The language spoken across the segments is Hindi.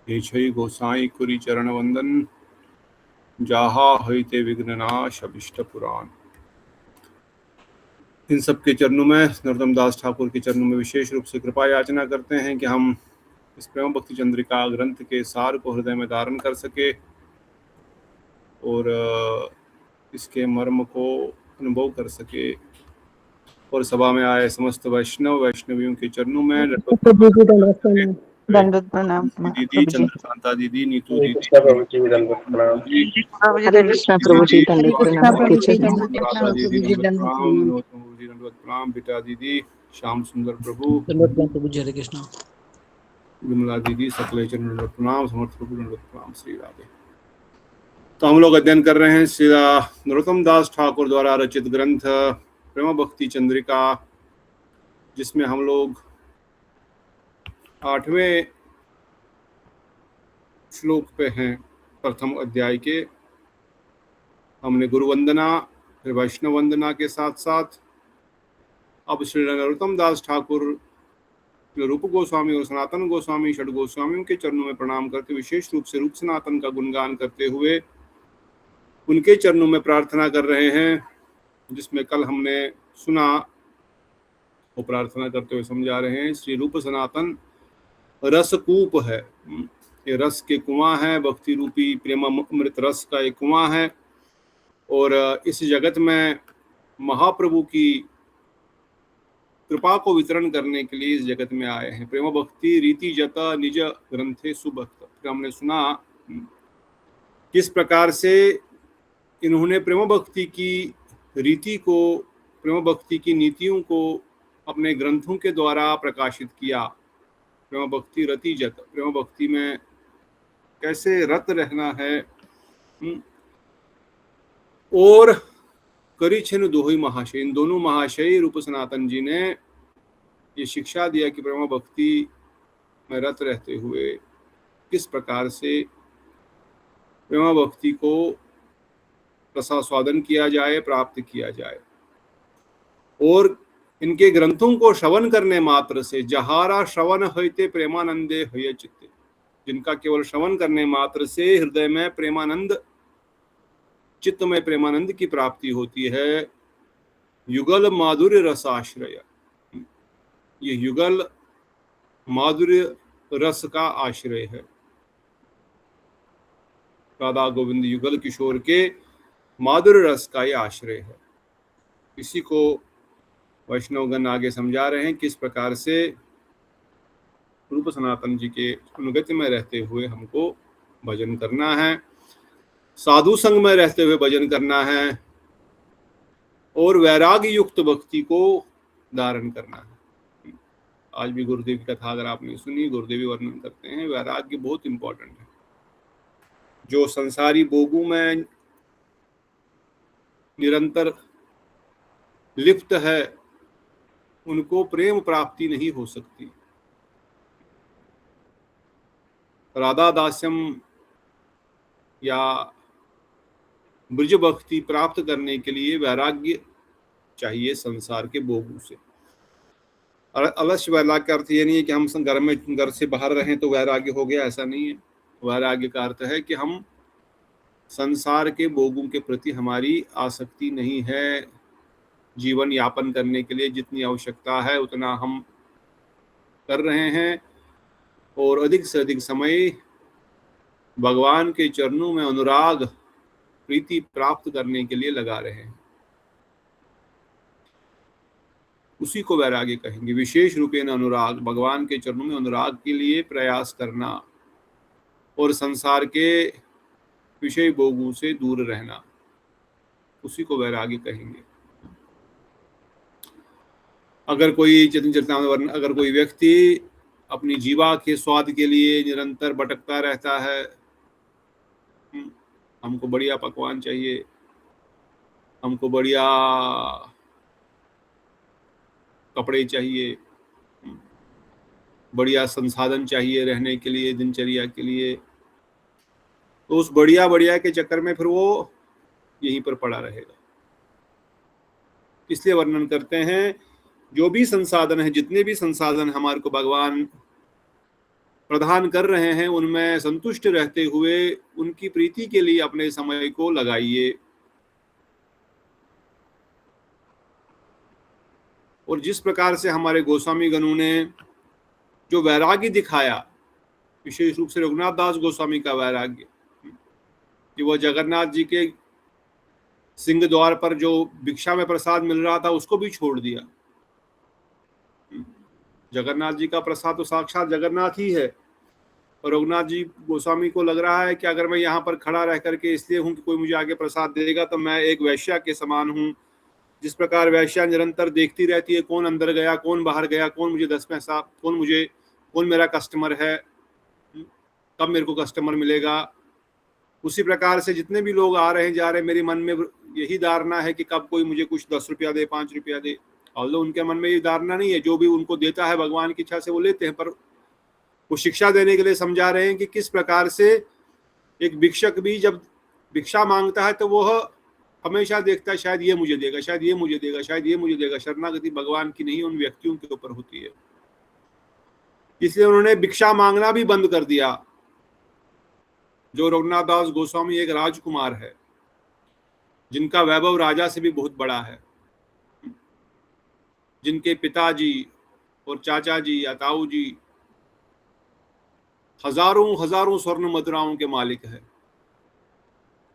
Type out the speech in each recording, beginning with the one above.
हे छई गोसाई कुरी चरण वंदन, जाहा हईते विघ्ननाश अभिष्ट पुराण। इन सब के चरणों में, नरोत्तम दास ठाकुर के चरणों में विशेष रूप से कृपा याचना करते हैं कि हम इस प्रेम भक्ति चंद्रिका ग्रंथ के सार को हृदय में धारण कर सके और इसके मर्म को अनुभव कर सके। और सभा में आए समस्त वैष्णवियों के चरणों में दंडवत प्रणाम दीदी, चंद्रकांता दीदी, नीतू दीदी, प्रभु जी दंडवत प्रणाम। हरे कृष्णा प्रभु जी दंडवत प्रणाम दीदी, दंडवत प्रणाम। बेटा दीदी, श्याम सुंदर प्रभु, प्रभु जी हरे कृष्णा। विमला दीदी, सकले चरण दंडवत प्रणाम। समर्थ प्रभु दंडवत प्रणाम। श्री राधे। तो हम लोग अध्ययन कर रहे हैं श्री नरोत्तम दास ठाकुर द्वारा रचित ग्रंथ प्रेम भक्ति चंद्रिका, जिसमें हम लोग 8वें श्लोक पे हैं। प्रथम अध्याय के हमने गुरु वंदना, फिर वैष्णव वंदना के साथ साथ अब श्री नरोत्तम दास ठाकुर, रूप गोस्वामी और सनातन गोस्वामी, षड गोस्वामियों के चरणों में प्रणाम करते, विशेष रूप से रूप सनातन का गुणगान करते हुए उनके चरणों में प्रार्थना कर रहे हैं, जिसमें कल हमने सुना। वो प्रार्थना करते हुए समझा रहे हैं, श्री रूप सनातन रसकूप है। ये रस के कुआं है, भक्ति रूपी प्रेम अमृत रस का एक कुआं है। और इस जगत में महाप्रभु की कृपा को वितरण करने के लिए इस जगत में आए हैं। प्रेम भक्ति रीति जता निज ग्रंथे सुभक्त। हमने सुना किस प्रकार से इन्होंने प्रेम भक्ति की रीति को, प्रेम भक्ति की नीतियों को अपने ग्रंथों के द्वारा प्रकाशित किया। प्रेम भक्ति रति जत, प्रेम भक्ति में कैसे रत रहना है। और करी छिन दोही महाशय, इन दोनों महाशय रूप सनातन जी ने ये शिक्षा दिया कि प्रेम भक्ति में रत रहते हुए किस प्रकार से प्रेम भक्ति को रसास्वादन किया जाए, प्राप्त किया जाए। और इनके ग्रंथों को श्रवण करने मात्र से, जहारा श्रवण हईते प्रेमानंदे हय चित्ते, जिनका केवल श्रवण करने मात्र से हृदय में प्रेमानंद, चित्त में प्रेमानंद की प्राप्ति होती है। युगल माधुर्य रसाश्रय, ये युगल माधुर्य रस का आश्रय है। राधा गोविंद युगल किशोर के माधुर्य रस का ये आश्रय है। इसी को वैष्णवगण आगे समझा रहे हैं, किस प्रकार से रूप सनातन जी के अनुगत्य में रहते हुए हमको भजन करना है, साधु संग में रहते हुए भजन करना है, और वैराग्य युक्त भक्ति को धारण करना है। आज भी गुरुदेव की कथा अगर आपने सुनी, गुरुदेव वर्णन करते हैं वैराग्य बहुत इंपॉर्टेंट है। जो संसारी भोगों में निरंतर लिप्त है, उनको प्रेम प्राप्ति नहीं हो सकती। राधा दास्यम या ब्रज भक्ति प्राप्त करने के लिए वैराग्य चाहिए संसार के भोगों से। अवश्य वैराग्य का अर्थ ये नहीं है कि हम घर से बाहर रहें तो वैराग्य हो गया, ऐसा नहीं है। वैराग्य का अर्थ है कि हम संसार के भोगों के प्रति हमारी आसक्ति नहीं है। जीवन यापन करने के लिए जितनी आवश्यकता है उतना हम कर रहे हैं, और अधिक से अधिक समय भगवान के चरणों में अनुराग, प्रीति प्राप्त करने के लिए लगा रहे हैं। उसी को वैराग्य कहेंगे। विशेष रूपेण अनुराग, भगवान के चरणों में अनुराग के लिए प्रयास करना और संसार के विषय भोगों से दूर रहना, उसी को वैराग्य कहेंगे। अगर कोई चैतन्य चरितामृत, अगर कोई व्यक्ति अपनी जीवा के स्वाद के लिए निरंतर भटकता रहता है, हमको बढ़िया पकवान चाहिए, हमको बढ़िया कपड़े चाहिए, बढ़िया संसाधन चाहिए रहने के लिए, दिनचर्या के लिए, तो उस बढ़िया के चक्कर में फिर वो यहीं पर पड़ा रहेगा। इसलिए वर्णन करते हैं, जो भी संसाधन है, जितने भी संसाधन हमारे को भगवान प्रदान कर रहे हैं उनमें संतुष्ट रहते हुए उनकी प्रीति के लिए अपने समय को लगाइए। और जिस प्रकार से हमारे गोस्वामी गणों ने जो वैराग्य दिखाया, विशेष रूप से रघुनाथ दास गोस्वामी का वैराग्य, कि वह जगन्नाथ जी के सिंह द्वार पर जो भिक्षा में प्रसाद मिल रहा था उसको भी छोड़ दिया। जगन्नाथ जी का प्रसाद तो साक्षात जगन्नाथ ही है, और रघुनाथ जी गोस्वामी को लग रहा है कि अगर मैं यहाँ पर खड़ा रह करके इसलिए हूँ कि कोई मुझे आगे प्रसाद देगा तो मैं एक वैश्या के समान हूँ। जिस प्रकार वैश्या निरंतर देखती रहती है कौन अंदर गया, कौन बाहर गया, कौन मुझे 10 पैसा, कौन मेरा कस्टमर है, कब मेरे को कस्टमर मिलेगा, उसी प्रकार से जितने भी लोग आ रहे हैं जा रहे हैं, मेरे मन में यही धारणा है कि कब कोई मुझे कुछ 10 रुपया दे, 5 रुपया दे। और उनके मन में ये धारणा नहीं है, जो भी उनको देता है भगवान की इच्छा से वो लेते हैं, पर वो शिक्षा देने के लिए समझा रहे हैं कि किस प्रकार से एक भिक्षक भी जब भिक्षा मांगता है तो वह हमेशा देखता है शायद ये मुझे देगा, शायद ये मुझे देगा, शायद ये मुझे देगा। शरणागति भगवान की नहीं, उन व्यक्तियों के ऊपर होती है। इसलिए उन्होंने भिक्षा मांगना भी बंद कर दिया। जो रघुनाथ दास गोस्वामी एक राजकुमार है जिनका वैभव राजा से भी बहुत बड़ा है, जिनके पिताजी और चाचा जी या ताऊ जी हजारों स्वर्ण मुद्राओं के मालिक है,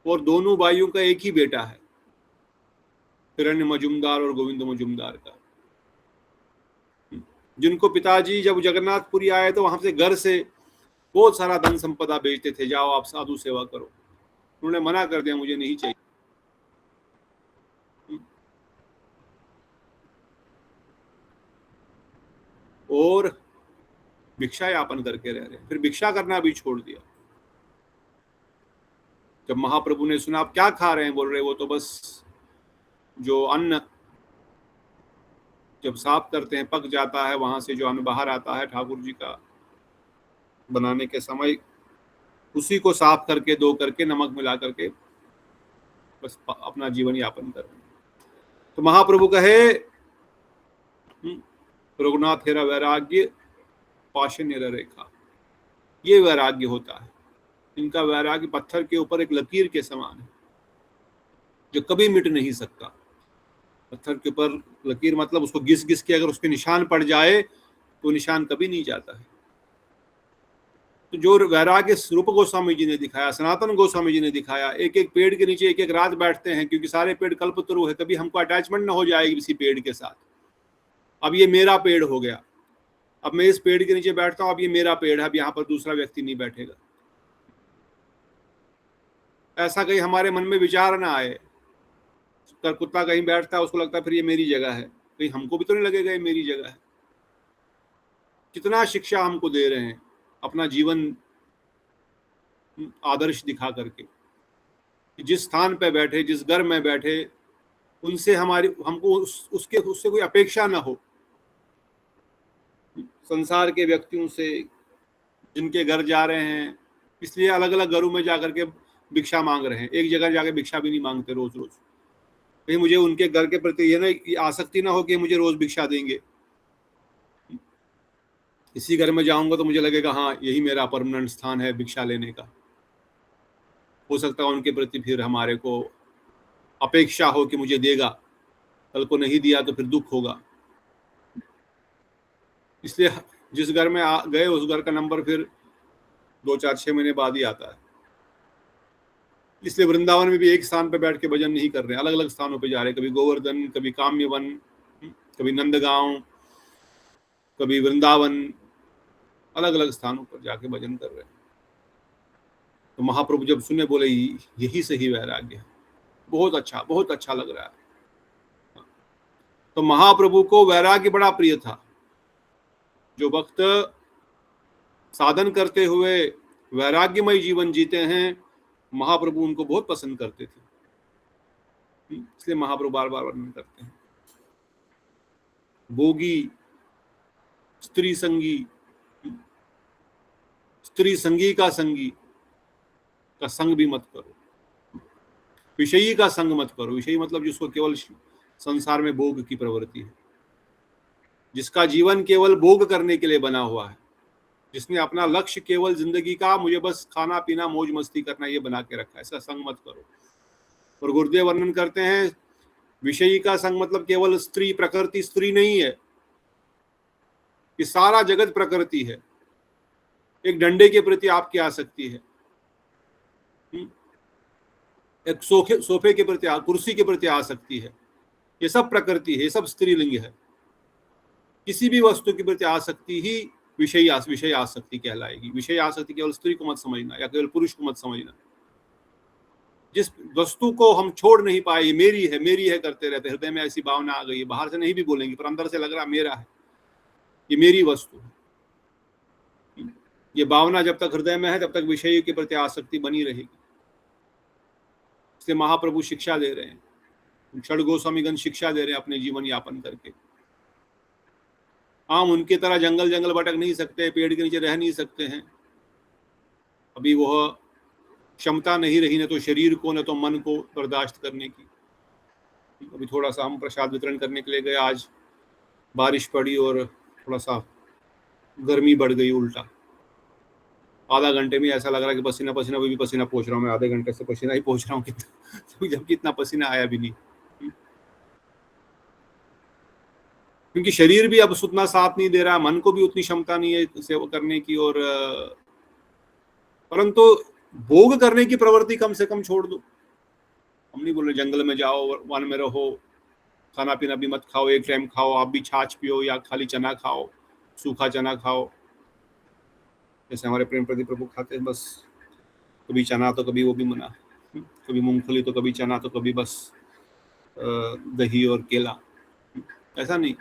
और दोनों भाइयों का एक ही बेटा है, हिरण्य मजुमदार और गोविंद मजुमदार का, जिनको पिताजी जब जगन्नाथपुरी आए तो वहां से घर से बहुत सारा धन संपदा बेचते थे, जाओ आप साधु सेवा करो। उन्होंने मना कर दिया, मुझे नहीं चाहिए। और भिक्षा यापन करके रह रहे, फिर भिक्षा करना भी छोड़ दिया। जब महाप्रभु ने सुना आप क्या खा रहे हैं, बोल रहे वो तो बस जो अन्न जब साफ करते हैं पक जाता है, वहां से जो अन्न बाहर आता है ठाकुर जी का बनाने के समय, उसी को साफ करके धो करके नमक मिला करके बस अपना जीवन यापन कर रहे हैं। तो महाप्रभु कहे रघुनाथ हेरा वैराग्य पाशे निर रेखा, ये वैराग्य होता है। इनका वैराग्य पत्थर के ऊपर एक लकीर के समान है जो कभी मिट नहीं सकता। पत्थर के ऊपर लकीर मतलब उसको घिस घिस के अगर उस पर निशान पड़ जाए तो निशान कभी नहीं जाता है। तो जो वैराग्य रूप गोस्वामी जी ने दिखाया, सनातन गोस्वामी जी ने दिखाया, एक एक पेड़ के नीचे एक एक रात बैठते हैं, क्योंकि सारे पेड़ कल्पतरु है, कभी हमको अटैचमेंट ना हो जाएगी किसी पेड़ के साथ। अब ये मेरा पेड़ हो गया, अब मैं इस पेड़ के नीचे बैठता हूं, अब ये मेरा पेड़ है, अब यहाँ पर दूसरा व्यक्ति नहीं बैठेगा। ऐसा कहीं हमारे मन में विचार ना आए। कुत्ता कहीं बैठता है उसको लगता है फिर ये मेरी जगह है, कहीं हमको भी तो नहीं लगेगा ये मेरी जगह है। कितना शिक्षा हमको दे रहे हैं अपना जीवन आदर्श दिखा करके, जिस स्थान पे बैठे, जिस घर में बैठे, उनसे हमको उससे कोई अपेक्षा ना हो। संसार के व्यक्तियों से जिनके घर जा रहे हैं, इसलिए अलग अलग घरों में जाकर के भिक्षा मांग रहे हैं, एक जगह जाके भिक्षा भी नहीं मांगते रोज रोज। कहीं मुझे उनके घर के प्रति ये ना आसक्ति ना हो कि मुझे रोज भिक्षा देंगे। इसी घर में जाऊंगा तो मुझे लगेगा हाँ यही मेरा परमानेंट स्थान है भिक्षा लेने का। हो सकता है उनके प्रति फिर हमारे को अपेक्षा हो कि मुझे देगा, कल को नहीं दिया तो फिर दुख होगा। इसलिए जिस घर में गए उस घर का नंबर फिर 2, 4, 6 महीने बाद ही आता है। इसलिए वृंदावन में भी एक स्थान पर बैठ के भजन नहीं कर रहे, अलग अलग स्थानों पे जा रहे, कभी गोवर्धन, कभी काम्यवन, कभी नंदगांव, कभी वृंदावन, अलग अलग स्थानों पर जाके भजन कर रहे हैं। तो महाप्रभु जब सुने बोले यही सही वैराग्य है, बहुत अच्छा लग रहा है। तो महाप्रभु को वैराग्य बड़ा प्रिय था। जो भक्त साधन करते हुए वैराग्यमय जीवन जीते हैं, महाप्रभु उनको बहुत पसंद करते थे। इसलिए महाप्रभु बार बार वर्णन करते हैं, भोगी, स्त्री संगी का संग भी मत करो, विषयी का संग मत करो। विषयी मतलब जिसको केवल संसार में भोग की प्रवृत्ति है, जिसका जीवन केवल भोग करने के लिए बना हुआ है, जिसने अपना लक्ष्य केवल जिंदगी का मुझे बस खाना पीना मौज मस्ती करना ये बना के रखा है, ऐसा संग मत करो। और गुरुदेव वर्णन करते हैं विषयी का संग मतलब केवल स्त्री, प्रकृति स्त्री नहीं है, ये सारा जगत प्रकृति है। एक डंडे के प्रति आपकी आसक्ति है, एक सोफे के प्रति, कुर्सी के प्रति आसक्ति है, ये सब प्रकृति है, ये सब स्त्रीलिंग है। किसी भी वस्तु के प्रति आसक्ति ही विषय आसक्ति कहलाएगी। विषय आसक्ति केवल स्त्री को मत समझना या केवल पुरुष को मत समझना। जिस वस्तु को हम छोड़ नहीं पाए, ये मेरी है करते रहते, हृदय में ऐसी भावना आ गई है, बाहर से नहीं भी बोलेंगे पर अंदर से लग रहा मेरा है, ये मेरी वस्तु है। ये भावना जब तक हृदय में है तब तक विषय के प्रति आसक्ति बनी रहेगी। इसलिए महाप्रभु शिक्षा दे रहे हैं, षड गोस्वामीगण शिक्षा दे रहे हैं अपने जीवन यापन करके। हम उनकी तरह जंगल जंगल भटक नहीं सकते, पेड़ के नीचे रह नहीं सकते हैं, अभी वह क्षमता नहीं रही न तो शरीर को न तो मन को बर्दाश्त करने की। अभी थोड़ा सा हम प्रसाद वितरण करने के लिए गए, आज बारिश पड़ी और थोड़ा सा गर्मी बढ़ गई उल्टा। आधा घंटे में ऐसा लग रहा है कि पसीना पसीना, भी पसीना पोंछ रहा हूँ मैं, आधे घंटे से पसीना ही पोंछ रहा हूँ जबकि इतना पसीना आया भी नहीं, क्योंकि शरीर भी अब उतना साथ नहीं दे रहा, मन को भी उतनी क्षमता नहीं है सेवा करने की। और परंतु भोग करने की प्रवृत्ति कम से कम छोड़ दो। हम नहीं बोल रहे जंगल में जाओ, वन में रहो, खाना पीना भी मत खाओ, एक टाइम खाओ, आप भी छाछ पियो या खाली चना खाओ, सूखा चना खाओ, जैसे हमारे प्रेम प्रदीप प्रभु खाते हैं, बस कभी चना तो कभी वो भी मना, कभी मूंगफली तो कभी चना तो कभी बस दही और केला, ऐसा नहीं।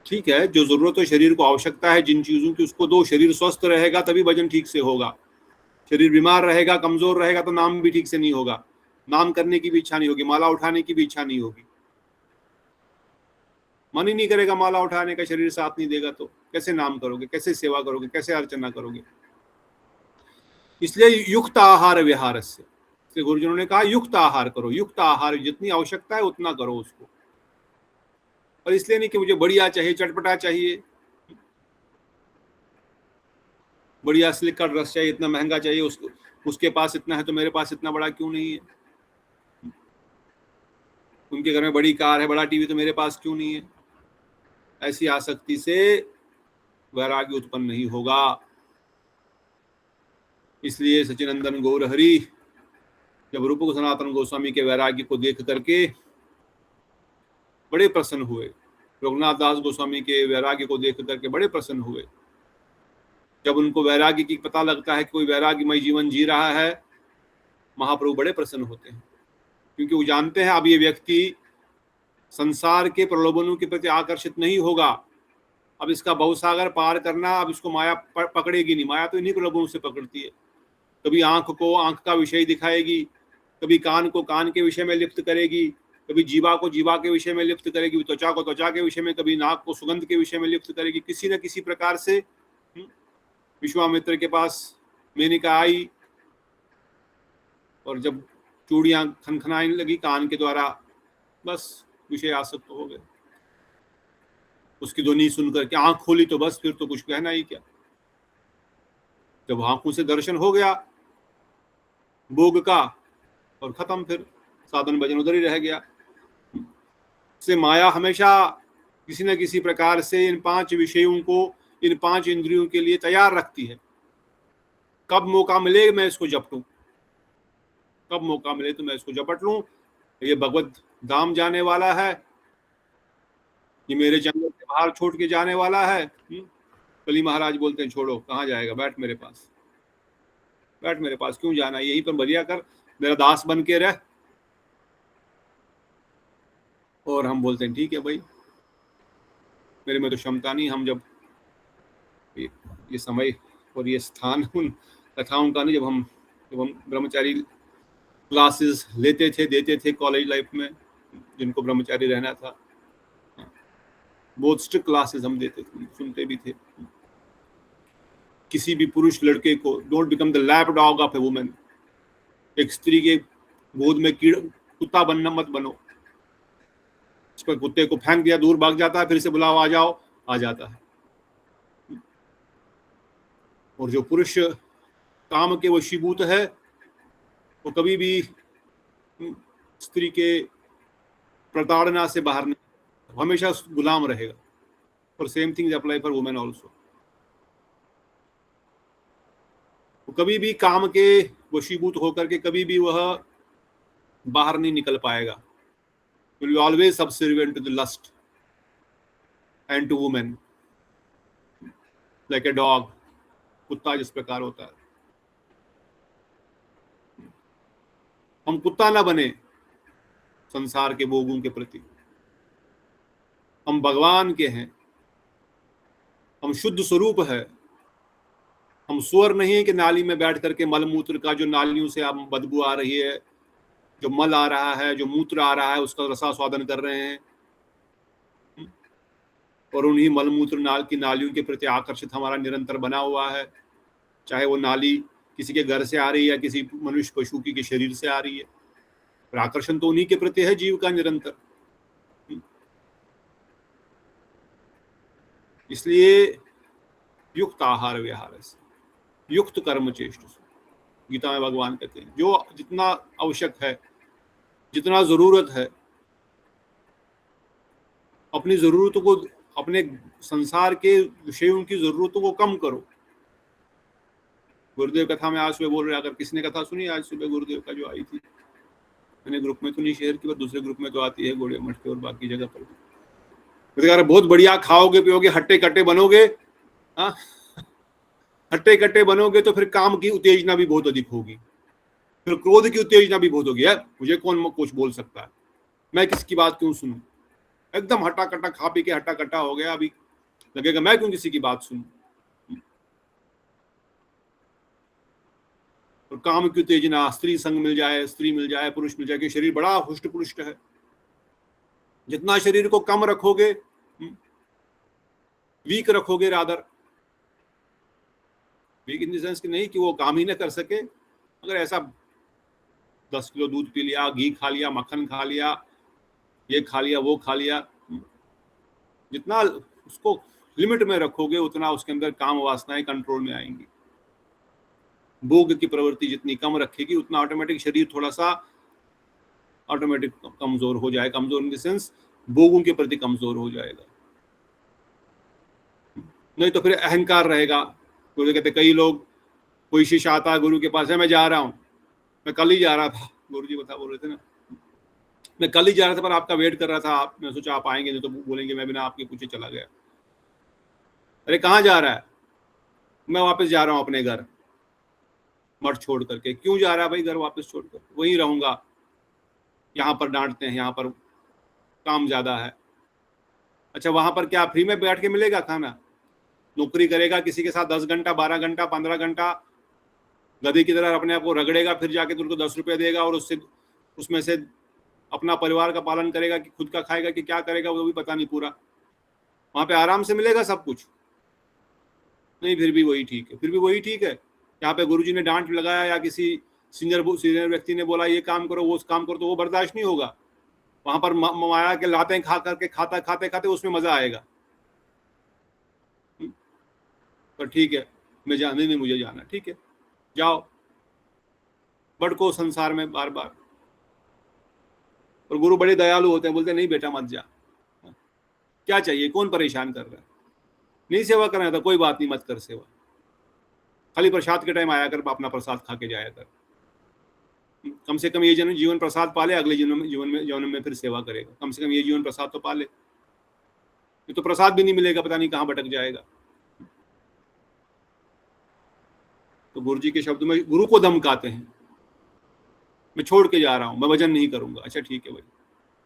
ठीक है, जो जरूरत है, शरीर को आवश्यकता है जिन चीजों की उसको दो। शरीर स्वस्थ रहेगा तभी भजन ठीक से होगा। शरीर बीमार रहेगा, कमजोर रहेगा तो नाम भी ठीक से नहीं होगा, नाम करने की भी इच्छा नहीं होगी, माला उठाने की भी इच्छा नहीं होगी, मन ही नहीं करेगा माला उठाने का, शरीर साथ नहीं देगा तो कैसे नाम करोगे, कैसे सेवा करोगे, कैसे अर्चना करोगे। इसलिए युक्त आहार विहार से गुरुजनों ने कहा युक्त आहार करो, युक्त आहार जितनी आवश्यकता है उतना करो उसको। और इसलिए नहीं कि मुझे बढ़िया चाहिए, चटपटा चाहिए, बढ़िया स्लिकर रस चाहिए, इतना महंगा चाहिए, उसके पास इतना है तो मेरे पास इतना बड़ा क्यों नहीं है, उनके घर में बड़ी कार है, बड़ा टीवी, तो मेरे पास क्यों नहीं है। ऐसी आसक्ति से वैराग्य उत्पन्न नहीं होगा। इसलिए सचिनंदन गौर हरि जब रूप सनातन गोस्वामी के वैराग्य को देख करके बड़े प्रसन्न हुए, रघुनाथ दास गोस्वामी के वैराग्य को देख करके बड़े प्रसन्न हुए। जब उनको वैराग्य की पता लगता है कि कोई वैराग्यमय जीवन जी रहा है, महाप्रभु बड़े प्रसन्न होते हैं, क्योंकि वो जानते हैं अब ये व्यक्ति संसार के प्रलोभनों के प्रति आकर्षित नहीं होगा। अब इसका बहुसागर पार करना, अब इसको माया पकड़ेगी नहीं। माया तो इन्हीं प्रलोभनों से पकड़ती है। कभी आंख को आंख का विषय दिखाएगी, कभी कान को कान के विषय में लिप्त करेगी, कभी जीवा को जीवा के विषय में लिप्त करेगी, त्वचा को त्वचा के विषय में, कभी नाक को सुगंध के विषय में लिप्त करेगी। किसी न किसी प्रकार से विश्वामित्र के पास मेनका आई और जब चूड़ियां खनखनाने लगी कान के द्वारा, बस विषय आसक्त हो गए। उसकी ध्वनि सुनकर के आंख खोली तो बस फिर तो कुछ कहना ही क्या। जब आंखों से दर्शन हो गया भोग का और खत्म, फिर साधन भजन उधर ही रह गया। से माया हमेशा किसी न किसी प्रकार से इन पांच विषयों को, इन पांच इंद्रियों के लिए तैयार रखती है। कब मौका मिले मैं इसको झपटूं, कब मौका मिले तो मैं इसको झपट लूं। ये भगवत धाम जाने वाला है, ये मेरे जंगल से बाहर छोड़ के जाने वाला है। कली महाराज बोलते हैं छोड़ो, कहाँ जाएगा, बैठ मेरे पास, बैठ मेरे पास, क्यों जाना, यहीं पर बढ़िया कर, मेरा दास बन के रह। और हम बोलते हैं ठीक है भाई, मेरे में तो क्षमता नहीं। हम जब ये समय और ये स्थान उन कथाओं का नहीं, जब हम ब्रह्मचारी क्लासेस लेते थे, देते थे कॉलेज लाइफ में, जिनको ब्रह्मचारी रहना था, बहुत स्ट्रिक्ट क्लासेस हम देते थे, सुनते भी थे। किसी भी पुरुष लड़के को don't become the lap dog of A women, एक स्त्री के गोद में कुत्ता बनना मत बनो। इस पर कुत्ते को फेंक दिया, दूर भाग जाता है, फिर से बुलाओ आ जाओ, आ जाता है। और जो पुरुष काम के वशीभूत है वो कभी भी स्त्री के प्रताड़ना से बाहर नहीं, हमेशा गुलाम रहेगा। और same thing apply for women also. वो कभी भी काम के वशीभूत होकर के कभी भी वह बाहर नहीं निकल पाएगा। Will be always subservient to the lust and to women, like a dog, कुत्ता जिस प्रकार होता है। हम कुत्ता ना बने संसार के भोगों के प्रति। हम भगवान के हैं, हम शुद्ध स्वरूप है। हम सुअर नहीं है कि नाली में बैठ करके मलमूत्र का, जो नालियों से आप बदबू आ रही है, जो मल आ रहा है, जो मूत्र आ रहा है, उसका रसास्वादन कर रहे हैं और उन्हीं मलमूत्र नाल की नालियों के प्रति आकर्षित हमारा निरंतर बना हुआ है। चाहे वो नाली किसी के घर से आ रही है या किसी मनुष्य पशु के शरीर से आ रही है, पर आकर्षण तो उन्हीं के प्रति है जीव का निरंतर। इसलिए युक्त आहार विहार से, युक्त कर्म चेष्ट, गीता में भगवान कहते हैं जो जितना आवश्यक है, जितना जरूरत है, अपनी जरूरतों को, अपने संसार के विषयों की जरूरतों को कम करो। गुरुदेव कथा में आज सुबह बोल रहे, अगर किसने कथा सुनी आज सुबह गुरुदेव का जो आई थी, मैंने ग्रुप में तो नहीं शेयर की, पर दूसरे ग्रुप में तो आती है, गोड़े मठ के और बाकी जगह पर। बहुत बढ़िया खाओगे पियोगे, हट्टे कट्टे बनोगे, हाँ हट्टे कट्टे बनोगे तो फिर काम की उत्तेजना भी बहुत अधिक होगी, फिर क्रोध की उत्तेजना भी बहुत होगी। मुझे कौन कुछ बोल सकता है, मैं किसकी बात क्यों सुनूं? एकदम हट्टा कट्टा खा पी के हट्टा कट्टा हो गया, अभी लगेगा मैं क्यों किसी की बात सुनूं। और काम की उत्तेजना, स्त्री संग मिल जाए, स्त्री मिल जाए, पुरुष मिल जाए, कि शरीर बड़ा हुष्ट पुष्ट है। जितना शरीर को कम रखोगे, वीक रखोगे, rather weak in the sense कि नहीं कि वो काम ही ना कर सके, अगर ऐसा 10 किलो दूध पी लिया, घी खा लिया, मक्खन खा लिया, ये खा लिया, वो खा लिया, जितना उसको लिमिट में रखोगे उतना उसके अंदर काम वासनाएं कंट्रोल में आएंगी। भोग की प्रवृत्ति जितनी कम रखेगी उतना ऑटोमेटिक शरीर थोड़ा सा ऑटोमेटिक कमजोर हो जाए, कमजोर इन द सेंस भोगों के प्रति कमजोर हो जाएगा। नहीं तो फिर अहंकार रहेगा। गुरु कहते कई लोग, कोई शिष्य आता है गुरु के पास है, मैं जा रहा हूँ, मैं कल ही जा रहा था, गुरु जी बता बोल रहे थे ना, मैं कल ही जा रहा था पर आपका वेट कर रहा था, आप मैं सोचा आप आएंगे नहीं तो बोलेंगे मैं बिना आपके पूछे चला गया। अरे कहाँ जा रहा है? मैं वापस जा रहा हूँ अपने घर, मठ छोड़ करके। क्यों जा रहा है भाई घर वापस छोड़ कर? वहीं रहूंगा, यहाँ पर डांटते हैं, यहाँ पर काम ज्यादा है। अच्छा वहां पर क्या फ्री में बैठ के मिलेगा खाना? नौकरी करेगा किसी के साथ 10 घंटा, 12 घंटा, 15 घंटा, गधे की तरह अपने आप को रगड़ेगा, फिर जाके तुमको 10 रुपये देगा और उसमें से अपना परिवार का पालन करेगा कि खुद का खाएगा कि क्या करेगा वो भी पता नहीं पूरा। वहां पे आराम से मिलेगा सब कुछ? नहीं, फिर भी वही ठीक है, फिर भी वही ठीक है। यहाँ पे गुरुजी ने डांट लगाया या किसी सीनियर व्यक्ति ने बोला ये काम करो, वो काम करो, तो वो बर्दाश्त नहीं होगा। वहां पर माया के लातें खा करके खाते खाते उसमें मजा आएगा। पर ठीक है, मैं जाने नहीं, मुझे जाना, ठीक है जाओ, भटको संसार में बार बार। और गुरु बड़े दयालु होते हैं, बोलते नहीं बेटा मत जा, क्या चाहिए, कौन परेशान कर रहा है, नहीं सेवा करना था कोई बात नहीं, मत कर सेवा, खाली प्रसाद के टाइम आया कर, अपना प्रसाद खा के जाया कर, कम से कम ये जीवन प्रसाद पाले, अगले जीवन में फिर सेवा करेगा, कम से कम ये जीवन प्रसाद तो पाले। ये तो प्रसाद भी नहीं मिलेगा, पता नहीं कहाँ भटक जाएगा। तो गुरु जी के शब्द में गुरु को धमकाते हैं, मैं छोड़ के जा रहा हूं, मैं भजन नहीं करूंगा। अच्छा ठीक है भाई,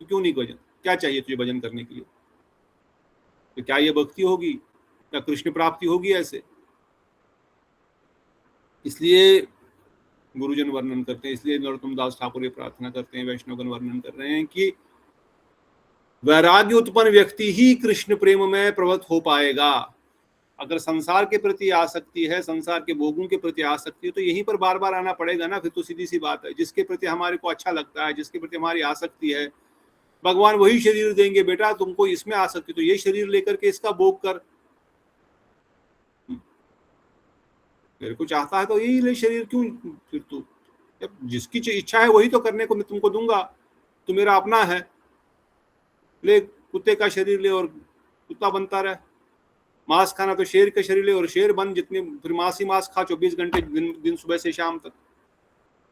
तो क्यों नहीं भजन, क्या चाहिए तुझे भजन करने के लिए? तो क्या ये भक्ति होगी, क्या कृष्ण प्राप्ति होगी ऐसे? इसलिए गुरुजन वर्णन करते हैं, इसलिए नरोत्तम दास ठाकुर ये प्रार्थना करते हैं, वैष्णवगण वर्णन कर रहे हैं कि वैराग्य उत्पन्न व्यक्ति ही कृष्ण प्रेम में प्रवृत्त हो पाएगा। अगर संसार के प्रति आसक्ति है, संसार के भोगों के प्रति आसक्ति है, तो यहीं पर बार बार आना पड़ेगा ना। फिर तो सीधी सी बात है, जिसके प्रति हमारे को अच्छा लगता है, जिसके प्रति हमारी आसक्ति है, भगवान वही शरीर देंगे, बेटा तुमको इसमें आसक्ति तो ये शरीर लेकर के इसका भोग कर। मेरे को चाहता है तो यही ले शरीर, क्यों फिर तू जिसकी इच्छा है वही तो करने को मैं तुमको दूंगा, तू मेरा अपना है, ले कुत्ते का शरीर ले और कुत्ता बनता रहे। मांस खाना तो शेर का शरीर ले और शेर बन, जितने फिर मांस ही मांस खा 24 घंटे दिन सुबह से शाम तक,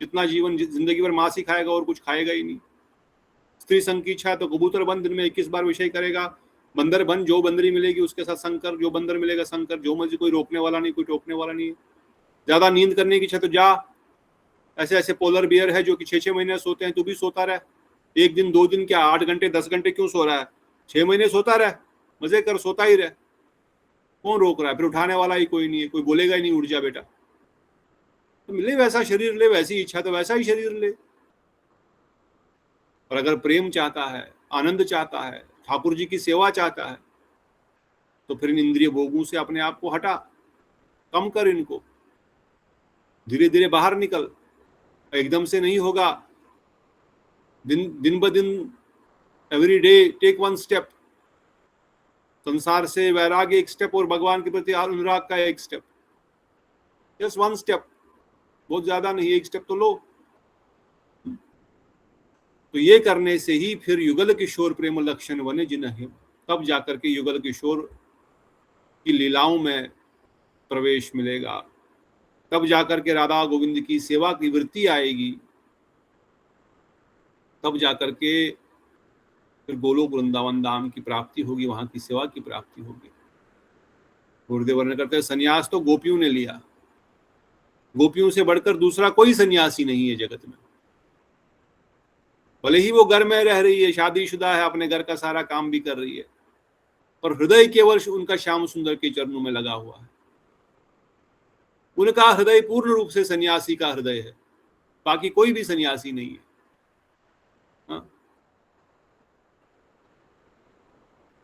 जितना जीवन जिंदगी भर मांस ही खाएगा और कुछ खाएगा ही नहीं। स्त्री संग की इच्छा है तो कबूतर बन, दिन में 21 बार विषय करेगा। बंदर बन, जो बंदरी मिलेगी उसके साथ संकर, जो बंदर मिलेगा संकर, जो मर्जी, कोई रोकने वाला नहीं, कोई टोकने वाला नहीं है। ज्यादा नींद करने की इच्छा तो जा, ऐसे ऐसे पोलर बियर है जो कि 6-6 महीने सोते हैं, तू भी सोता रह। 1 दिन 2 दिन क्या, 8 घंटे 10 घंटे क्यों सो रहा है? 6 महीने सोता रह, मजे कर, सोता ही रह, कौन रोक रहा है? फिर उठाने वाला ही कोई नहीं है, कोई बोलेगा ही नहीं उठ जा बेटा। तो मिले वैसा शरीर ले, वैसी इच्छा तो वैसा ही शरीर ले। और अगर प्रेम चाहता है, आनंद चाहता है, ठाकुर जी की सेवा चाहता है, तो फिर इन इंद्रिय भोगों से अपने आप को हटा, कम कर इनको, धीरे धीरे बाहर निकल। एकदम से नहीं होगा, दिन ब दिन, एवरी डे टेक 1 स्टेप। संसार से वैराग्य 1 स्टेप और भगवान के प्रति अनुराग का 1 स्टेप, जस्ट 1 स्टेप, बहुत ज्यादा नहीं, 1 स्टेप तो लो। तो ये करने से ही फिर युगल किशोर प्रेम लक्षण बने जिन्हें, तब जाकर के युगल किशोर की लीलाओं में प्रवेश मिलेगा, तब जाकर के राधा गोविंद की सेवा की वृत्ति आएगी, तब जाकर के फिर गोलोक वृंदावन धाम की प्राप्ति होगी, वहां की सेवा की प्राप्ति होगी। गुरुदेव वर्णन करते हैं, सन्यास तो गोपियों ने लिया, गोपियों से बढ़कर दूसरा कोई सन्यासी नहीं है जगत में। भले ही वो घर में रह रही है, शादीशुदा है, अपने घर का सारा काम भी कर रही है, और हृदय केवल उनका श्याम सुंदर के चरणों में लगा हुआ है। उनका हृदय पूर्ण रूप से सन्यासी का हृदय है, बाकी कोई भी सन्यासी नहीं है। हाँ?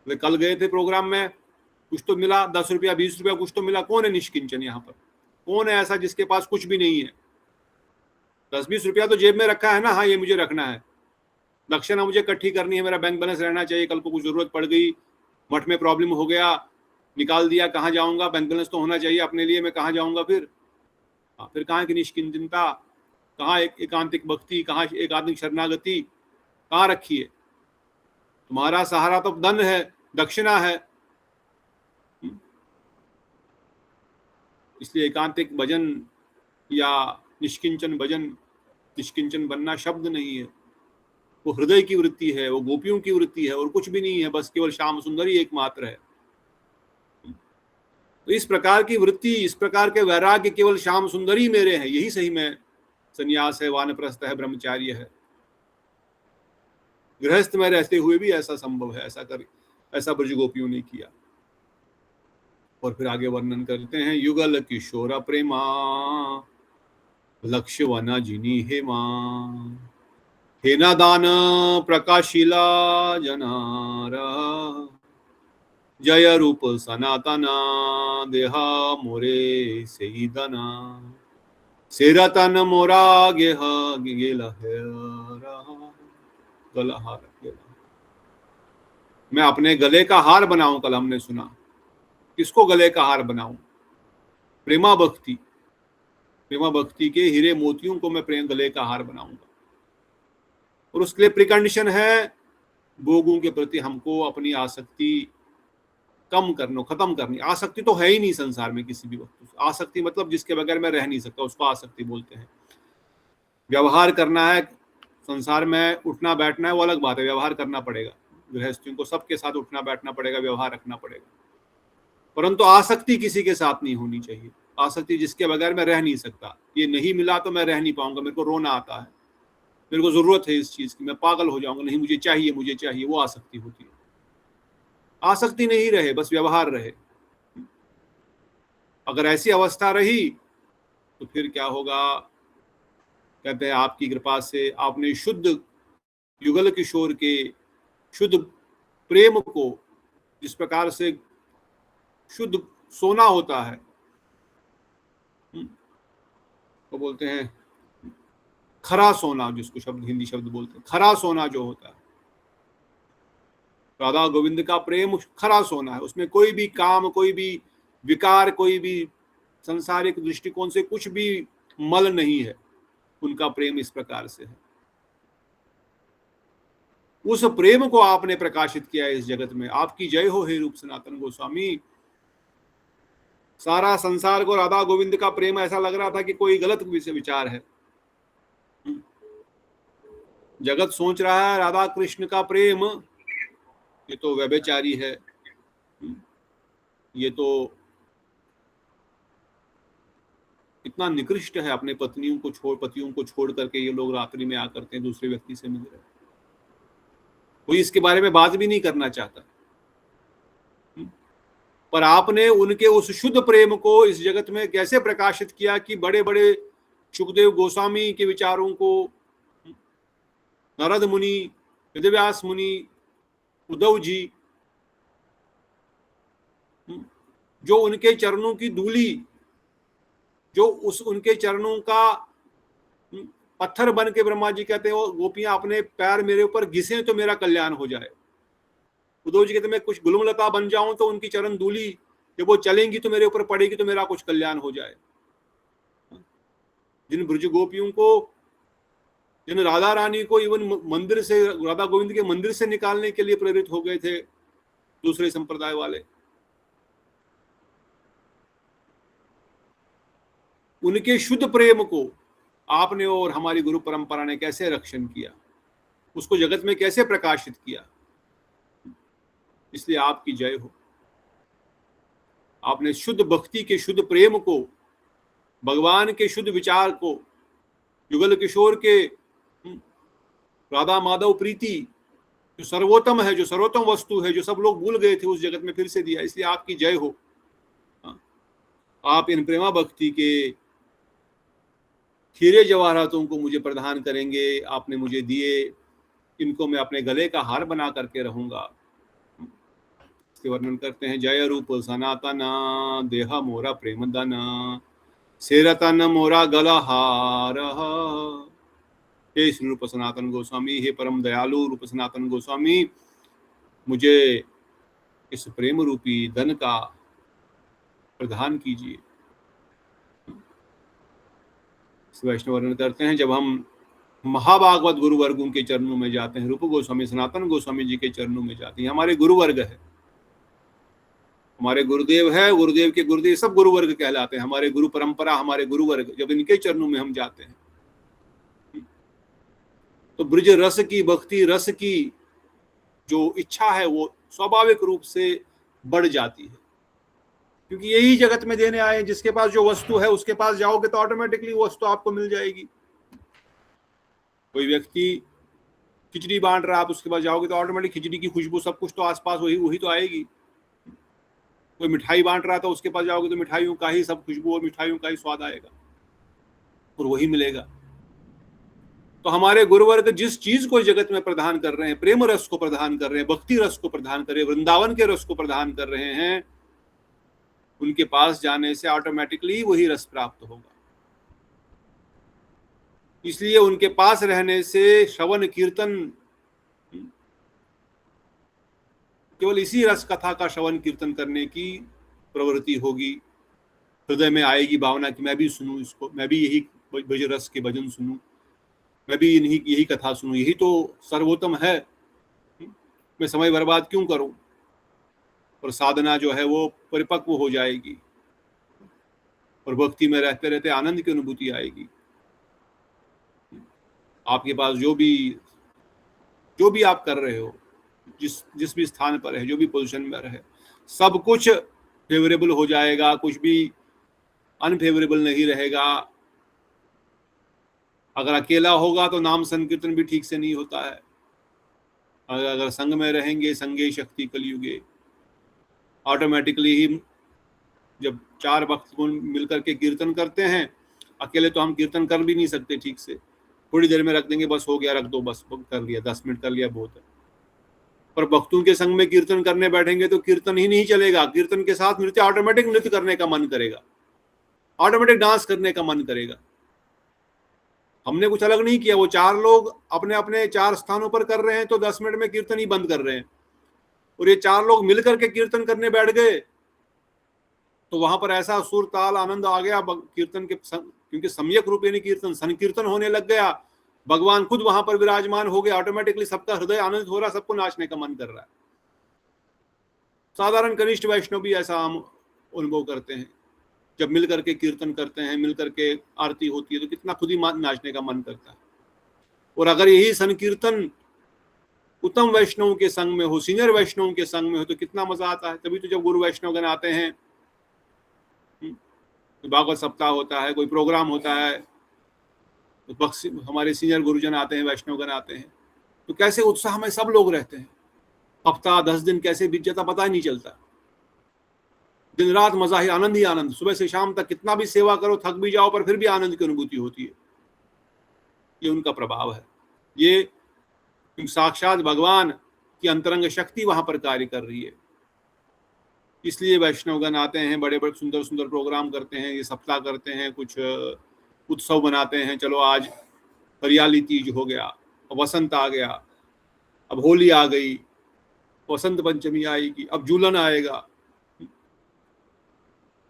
वे कल गए थे प्रोग्राम में, कुछ तो मिला, 10 रुपया 20 रुपया कुछ तो मिला। कौन है निष्किंचन यहाँ पर? कौन है ऐसा जिसके पास कुछ भी नहीं है? 10-20 रुपया तो जेब में रखा है ना, हाँ ये मुझे रखना है, दक्षिणा मुझे इकट्ठी करनी है, मेरा बैंक बैलेंस रहना चाहिए, कल को कुछ जरूरत पड़ गई, मठ में प्रॉब्लम हो गया, निकाल दिया, कहाँ जाऊंगा? बैंक बैलेंस तो होना चाहिए अपने लिए, मैं कहाँ जाऊंगा फिर? फिर कहाँ की निष्किंचनता, कहाँ एकांतिक भक्ति, कहाँ एकांतिक शरणागति, कहाँ रखी है? तुम्हारा सहारा तो धन है, दक्षिणा है। इसलिए एकांतिक भजन या निष्किंचन भजन, निष्किंचन बनना शब्द नहीं है, वो हृदय की वृत्ति है, वो गोपियों की वृत्ति है, और कुछ भी नहीं है, बस केवल श्याम सुंदर ही एकमात्र है। तो इस प्रकार की वृत्ति, इस प्रकार के वैराग्य केवल श्याम सुंदर ही मेरे हैं, यही सही में संन्यास है, वानप्रस्थ है, ब्रह्मचार्य है। गृहस्थ में रहते हुए भी ऐसा संभव है, ऐसा ब्रज गोपियों ने किया। और फिर आगे वर्णन करते हैं, युगल किशोर प्रेमा लक्ष्य वना जिनी हेमा, हेना दान प्रकाशिला जनारा, जय रूप सनातना देहा मोरे से दना, सेरतन मोरा गेह गेला गला हार गेला। मैं अपने गले का हार बनाऊं, कल हमने सुना, किसको गले का हार बनाऊं? प्रेमा भक्ति, प्रेमा भक्ति के हीरे मोतियों को मैं प्रेम गले का हार बनाऊंगा। और उसके लिए प्रिकंडीशन है, भोगों के प्रति हमको अपनी आसक्ति कम करना, खत्म करनी। आसक्ति तो है ही नहीं संसार में किसी भी वस्तु। आसक्ति मतलब जिसके बगैर मैं रह नहीं सकता, उसको आसक्ति बोलते हैं। व्यवहार करना है संसार में, उठना बैठना है वो अलग बात है, व्यवहार करना पड़ेगा, गृहस्थियों को सबके साथ उठना बैठना पड़ेगा, व्यवहार रखना पड़ेगा, परंतु आसक्ति किसी के साथ नहीं होनी चाहिए। आसक्ति जिसके बगैर मैं रह नहीं सकता, ये नहीं मिला तो मैं रह नहीं पाऊंगा, मेरे को रोना आता है, मेरे को जरूरत है इस चीज की, मैं पागल हो जाऊंगा, नहीं मुझे चाहिए मुझे चाहिए, वो आसक्ति होती है। आसक्ति नहीं रहे, बस व्यवहार रहे। अगर ऐसी अवस्था रही तो फिर क्या होगा? कहते हैं आपकी कृपा से आपने शुद्ध युगल किशोर के शुद्ध प्रेम को, जिस प्रकार से शुद्ध सोना होता है, तो बोलते हैं खरा सोना, जिसको शब्द हिंदी शब्द बोलते हैं, खरा सोना जो होता है, राधा गोविंद का प्रेम खरा सोना है। उसमें कोई भी काम, कोई भी विकार, कोई भी संसारिक दृष्टिकोण से कुछ भी मल नहीं है, उनका प्रेम इस प्रकार से है। उस प्रेम को आपने प्रकाशित किया है इस जगत में। आपकी जय हो हे रूप सनातन गोस्वामी। सारा संसार को राधा गोविंद का प्रेम ऐसा लग रहा था कि कोई गलत विचार है। जगत सोच रहा है राधा कृष्ण का प्रेम ये तो व्यभिचारी है, ये तो इतना निकृष्ट है, अपने पतियों को छोड़ करके ये लोग रात्रि में आकर के दूसरे व्यक्ति से मिल रहे हैं। कोई इसके बारे में बात भी नहीं करना चाहता, पर आपने उनके उस शुद्ध प्रेम को इस जगत में कैसे प्रकाशित किया कि बड़े बड़े सुखदेव गोस्वामी के विचारों को, नारद मुनि, वेदव्यास मुनि, उद्धव जी, जो उनके चरणों की धूली, जो उनके चरणों का पत्थर बन के ब्रह्मा जी कहते हैं, वो गोपियां अपने पैर मेरे ऊपर घिसे तो मेरा कल्याण हो जाए। उद्धव जी कहते मैं कुछ गुलमलता बन जाऊं तो उनकी चरण धूली जब वो चलेंगी तो मेरे ऊपर पड़ेगी तो मेरा कुछ कल्याण हो जाए। जिन ब्रज गोपियों को, जिन राधा रानी को इवन मंदिर से, राधा गोविंद के मंदिर से निकालने के लिए प्रेरित हो गए थे दूसरे संप्रदाय वाले, उनके शुद्ध प्रेम को आपने और हमारी गुरु परंपरा ने कैसे रक्षण किया, उसको जगत में कैसे प्रकाशित किया। इसलिए आपकी जय हो। आपने शुद्ध भक्ति के शुद्ध प्रेम को, भगवान के शुद्ध विचार को, युगल किशोर के राधा माधव प्रीति जो सर्वोत्तम है, जो सर्वोत्तम वस्तु है, जो सब लोग भूल गए थे, उस जगत में फिर से दिया। इसलिए आपकी जय हो। आप इन प्रेमा भक्ति के हीरे जवाहरातों को मुझे प्रदान करेंगे। आपने मुझे दिए, इनको मैं अपने गले का हार बना करके रहूंगा। इसके वर्णन करते हैं, जय रूप सनातन देह मोरा प्रेम दन, सेरतन मोरा गला हार। हे श्री रूप सनातन गोस्वामी, हे परम दयालु रूप सनातन गोस्वामी, मुझे इस प्रेम रूपी धन का प्रदान कीजिए। वैष्णव वर्णन करते हैं, जब हम महाभागवत गुरु वर्गों के चरणों में जाते हैं, रूप गोस्वामी सनातन गोस्वामी जी के चरणों में जाते हैं, हमारे गुरु वर्ग है, हमारे गुरुदेव है, गुरुदेव के गुरुदेव सब गुरु वर्ग कहलाते हैं, हमारे गुरु परंपरा, हमारे गुरु वर्ग। जब इनके चरणों में हम जाते हैं तो ब्रज रस की, भक्ति रस की जो इच्छा है वो स्वाभाविक रूप से बढ़ जाती है, क्योंकि यही जगत में देने आए। जिसके पास जो वस्तु है उसके पास जाओगे तो ऑटोमेटिकली वो वस्तु आपको मिल जाएगी। कोई व्यक्ति खिचड़ी बांट रहा है, आप उसके पास जाओगे तो ऑटोमेटिक खिचड़ी की खुशबू, सब कुछ तो आसपास वही तो आएगी। कोई मिठाई बांट रहा था, उसके पास जाओगे तो मिठाइयों का ही सब खुशबू और मिठाइयों का ही स्वाद आएगा और वही मिलेगा। तो हमारे गुरुवर्ग जिस चीज को जगत में प्रदान कर रहे हैं, प्रेम रस को प्रदान कर रहे हैं, भक्ति रस को प्रदान कर रहे हैं, वृंदावन के रस को प्रदान कर रहे हैं, उनके पास जाने से ऑटोमेटिकली वही रस प्राप्त होगा। इसलिए उनके पास रहने से श्रवण कीर्तन, केवल इसी रस कथा का श्रवण कीर्तन करने की प्रवृत्ति होगी, हृदय में आएगी भावना कि मैं भी सुनूं इसको, मैं भी यही भज रस के भजन सुनूं, मैं भी यही कथा सुनूं, यही तो सर्वोत्तम है, मैं समय बर्बाद क्यों करूं। और साधना जो है वो परिपक्व हो जाएगी और भक्ति में रहते रहते आनंद की अनुभूति आएगी। आपके पास जो भी आप कर रहे हो, जिस भी स्थान पर है, जो भी पोजीशन में रहे, सब कुछ फेवरेबल हो जाएगा, कुछ भी अनफेवरेबल नहीं रहेगा। अगर अकेला होगा तो नाम संकीर्तन भी ठीक से नहीं होता है। अगर संग में रहेंगे, संगे शक्ति कलयुगे, ऑटोमेटिकली ही जब चार भक्त मिलकर के कीर्तन करते हैं, अकेले तो हम कीर्तन कर भी नहीं सकते ठीक से, थोड़ी देर में रख देंगे, बस हो गया, रख दो, बस कर लिया, 10 मिनट कर लिया, बहुत है। पर भक्तों के संग में कीर्तन करने बैठेंगे तो कीर्तन ही नहीं चलेगा, कीर्तन के साथ नृत्य, ऑटोमेटिक नृत्य करने का मन करेगा, ऑटोमेटिक डांस करने का मन करेगा। हमने कुछ अलग नहीं किया, वो चार लोग अपने अपने चार स्थानों पर कर रहे हैं तो 10 मिनट में कीर्तन ही बंद कर रहे हैं, और ये चार लोग मिलकर के कीर्तन करने बैठ गए तो वहां पर ऐसा सुर ताल आनंद आ गया कीर्तन के क्योंकि सम्यक रूप यानी कीर्तन संकीर्तन होने लग गया, भगवान खुद वहां पर विराजमान हो गए, ऑटोमेटिकली सबका हृदय आनंदित हो रहा, सबको नाचने का मन कर रहा है। साधारण कनिष्ठ वैष्णव भी ऐसा हम अनुभव करते हैं, जब मिल करके कीर्तन करते हैं, मिल करके आरती होती है तो कितना खुद ही नाचने का मन करता है। और अगर यही संकीर्तन उत्तम वैष्णव के संग में हो, सीनियर वैष्णव के संग में हो, तो कितना मजा आता है। तभी तो जब गुरु वैष्णव गण आते हैं, भागवत सप्ताह होता है, कोई प्रोग्राम होता है, तो हमारे सीनियर गुरुजन आते हैं, वैष्णवगण आते हैं, तो कैसे उत्साह में सब लोग रहते हैं। हफ्ता 10 दिन कैसे बीत जाता पता ही नहीं चलता, दिन रात मजा ही आनंद, सुबह से शाम तक कितना भी सेवा करो, थक भी जाओ, पर फिर भी आनंद की अनुभूति होती है। ये उनका प्रभाव है, ये साक्षात भगवान की अंतरंग शक्ति वहां पर कार्य कर रही है। इसलिए वैष्णवगण आते हैं, बड़े बड़े सुंदर सुंदर प्रोग्राम करते हैं, ये सप्ताह करते हैं, कुछ उत्सव बनाते हैं। चलो आज हरियाली तीज हो गया, वसंत आ गया, अब होली आ गई, वसंत पंचमी आएगी, अब झूलन आएगा,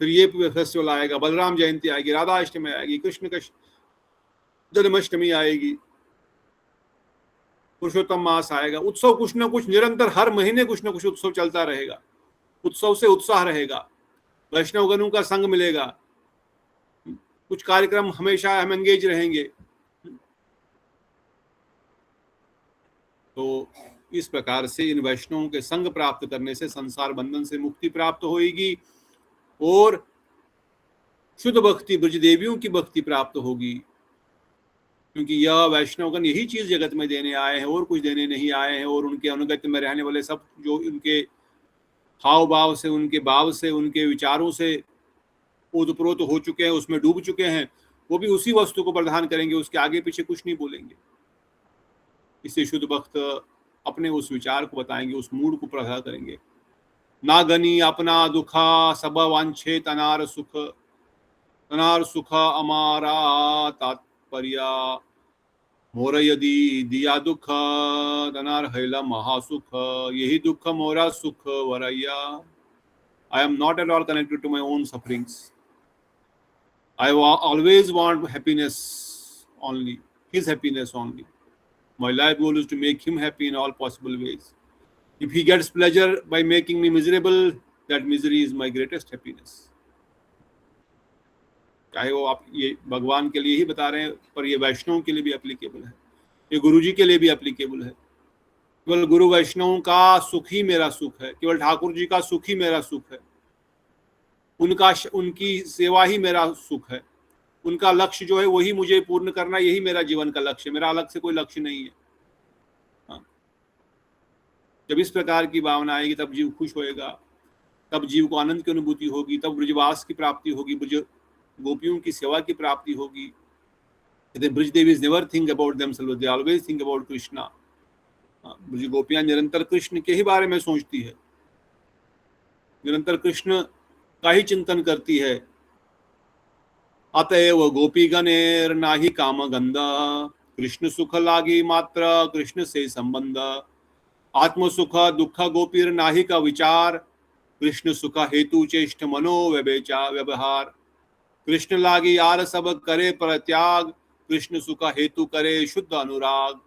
फिर ये फेस्टिवल आएगा, बलराम जयंती आएगी, राधा अष्टमी आएगी, कृष्ण का जन्माष्टमी आएगी, पुरुषोत्तम मास आएगा। उत्सव कुछ ना कुछ निरंतर, हर महीने कुछ ना कुछ उत्सव चलता रहेगा। उत्सव से उत्साह रहेगा, वैष्णवगणों का संग मिलेगा, कुछ कार्यक्रम हमेशा हम एंगेज रहेंगे। तो इस प्रकार से इन वैष्णवों के संग प्राप्त करने से संसार बंधन से मुक्ति प्राप्त होगी और शुद्ध भक्ति, ब्रज देवियों की भक्ति प्राप्त होगी। क्योंकि यह वैष्णवगण यही चीज जगत में देने आए हैं, और कुछ देने नहीं आए हैं। और उनके अनुगत्य में रहने वाले सब जो उनके हाव भाव से, उनके भाव से, उनके विचारों से ओतप्रोत हो चुके हैं, उसमें डूब चुके हैं, वो भी उसी वस्तु को प्रदान करेंगे, उसके आगे पीछे कुछ नहीं बोलेंगे। इससे शुद्ध भक्त अपने उस विचार को बताएंगे, उस मूड को प्रदान करेंगे। ना गनी अपना दुखा, सब वांछे तनार सुख अमारा तात्पर्य, मोर यदि दिया दुख तनार हैला महासुख, यही दुख मोरा सुख वरैया। I am not at all connected to my own sufferings. I always want happiness only, his happiness only. My life goal is to make him happy in all possible ways. If he gets pleasure by making me miserable, that misery is my greatest happiness. चाहे वो आप ये भगवान के लिए ही बता रहे हैं, पर ये वैष्णव के लिए भी एप्लीकेबल है, ये गुरु जी के लिए भी एप्लीकेबल है। केवल गुरु वैष्णवों का सुख ही मेरा सुख है, केवल ठाकुर जी का सुख ही मेरा सुख है, उनकी सेवा ही मेरा सुख है, उनका लक्ष्य जो है वही मुझे पूर्ण करना, यही मेरा जीवन का लक्ष्य है, मेरा अलग से कोई लक्ष्य नहीं है। हाँ। जब इस प्रकार की भावना आएगी तब जीव खुश होएगा, तब जीव को आनंद की अनुभूति होगी, तब ब्रजवास की प्राप्ति होगी, ब्रज गोपियों की सेवा की प्राप्ति होगी। Braj devis never think about themselves, they always think about Krishna. Braj गोपियां निरंतर कृष्ण के ही बारे में सोचती है, निरंतर कृष्ण का ही चिंतन करती है। अतएव गोपी गणेर नाही काम गंदा, कृष्ण सुख लागी मात्र कृष्ण से संबंध, आत्म सुख दुख गोपीर नाही का विचार, कृष्ण सुख हेतु चेष्ट मनो व्यवहार, कृष्ण लागी यार सब करे प्रत्याग, कृष्ण सुख हेतु करे शुद्ध अनुराग।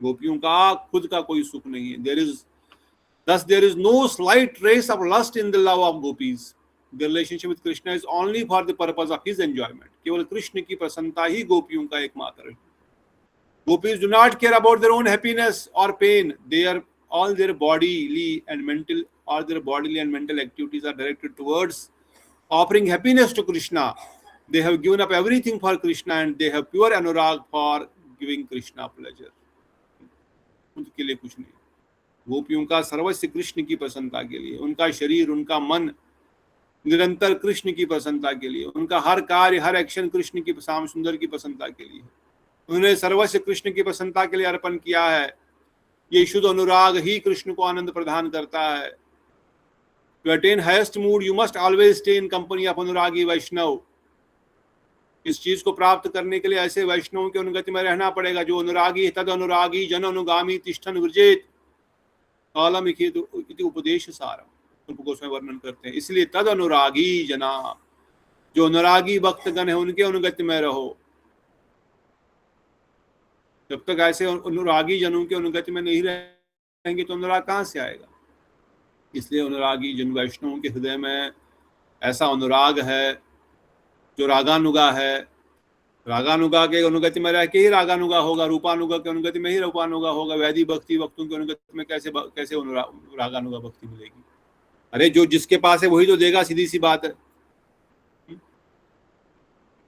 गोपियों का खुद का कोई सुख नहीं है। There is no slight trace of lust in the love of gopis. The relationship with Krishna is only for the purpose of his enjoyment. केवल कृष्ण की प्रसन्नता ही गोपियों का एकमात्र है। Gopis do not care about their own happiness or pain. All their bodily and mental activities are directed towards offering happiness to Krishna. They have given up everything for Krishna and they have pure anurag for giving Krishna pleasure. उनके लिए कुछ नहीं। गोपियों का सर्वस्व कृष्ण की प्रसन्नता के लिए, उनका शरीर, उनका मन निरंतर कृष्ण की प्रसन्नता के लिए, उनका हर कार्य, हर एक्शन कृष्ण की श्याम सुंदर की प्रसन्नता के लिए, उन्होंने सर्वस्व कृष्ण की प्रसन्नता के लिए अर्पण किया है। ये शुद्ध अनुराग ही कृष्ण को आनंद प्रदान करता है। To attain highest mood, you must always stay in company of अनुरागी वैष्णव। इस चीज को प्राप्त करने के लिए ऐसे वैष्णवों के अनुगति में रहना पड़ेगा जो अनुरागी तद अनुरागी जन अनुगामी तिष्ठन विजेत कालम इति उपदेश सारम। रूप गोस्वामी वर्णन करते हैं। इसलिए तद अनुरागी जना, जो अनुरागी भक्तगण है उनके अनुगत्य में रहो। जब तक ऐसे अनुरागी जनों के अनुगत्य में नहीं रहेंगे तो अनुराग कहाँ से आएगा। इसलिए अनुरागी जन वैष्णवों के हृदय में ऐसा अनुराग है जो रागानुगा है। रागानुगा के अनुगति में रह के ही रागानुगा होगा, रूपानुगा के अनुगति में ही रूपानुगा होगा। वैदिक भक्ति भक्तों के अनुगति में कैसे रागानुगा भक्ति मिलेगी। अरे जो जिसके पास है वही तो देगा, सीधी सी बात है।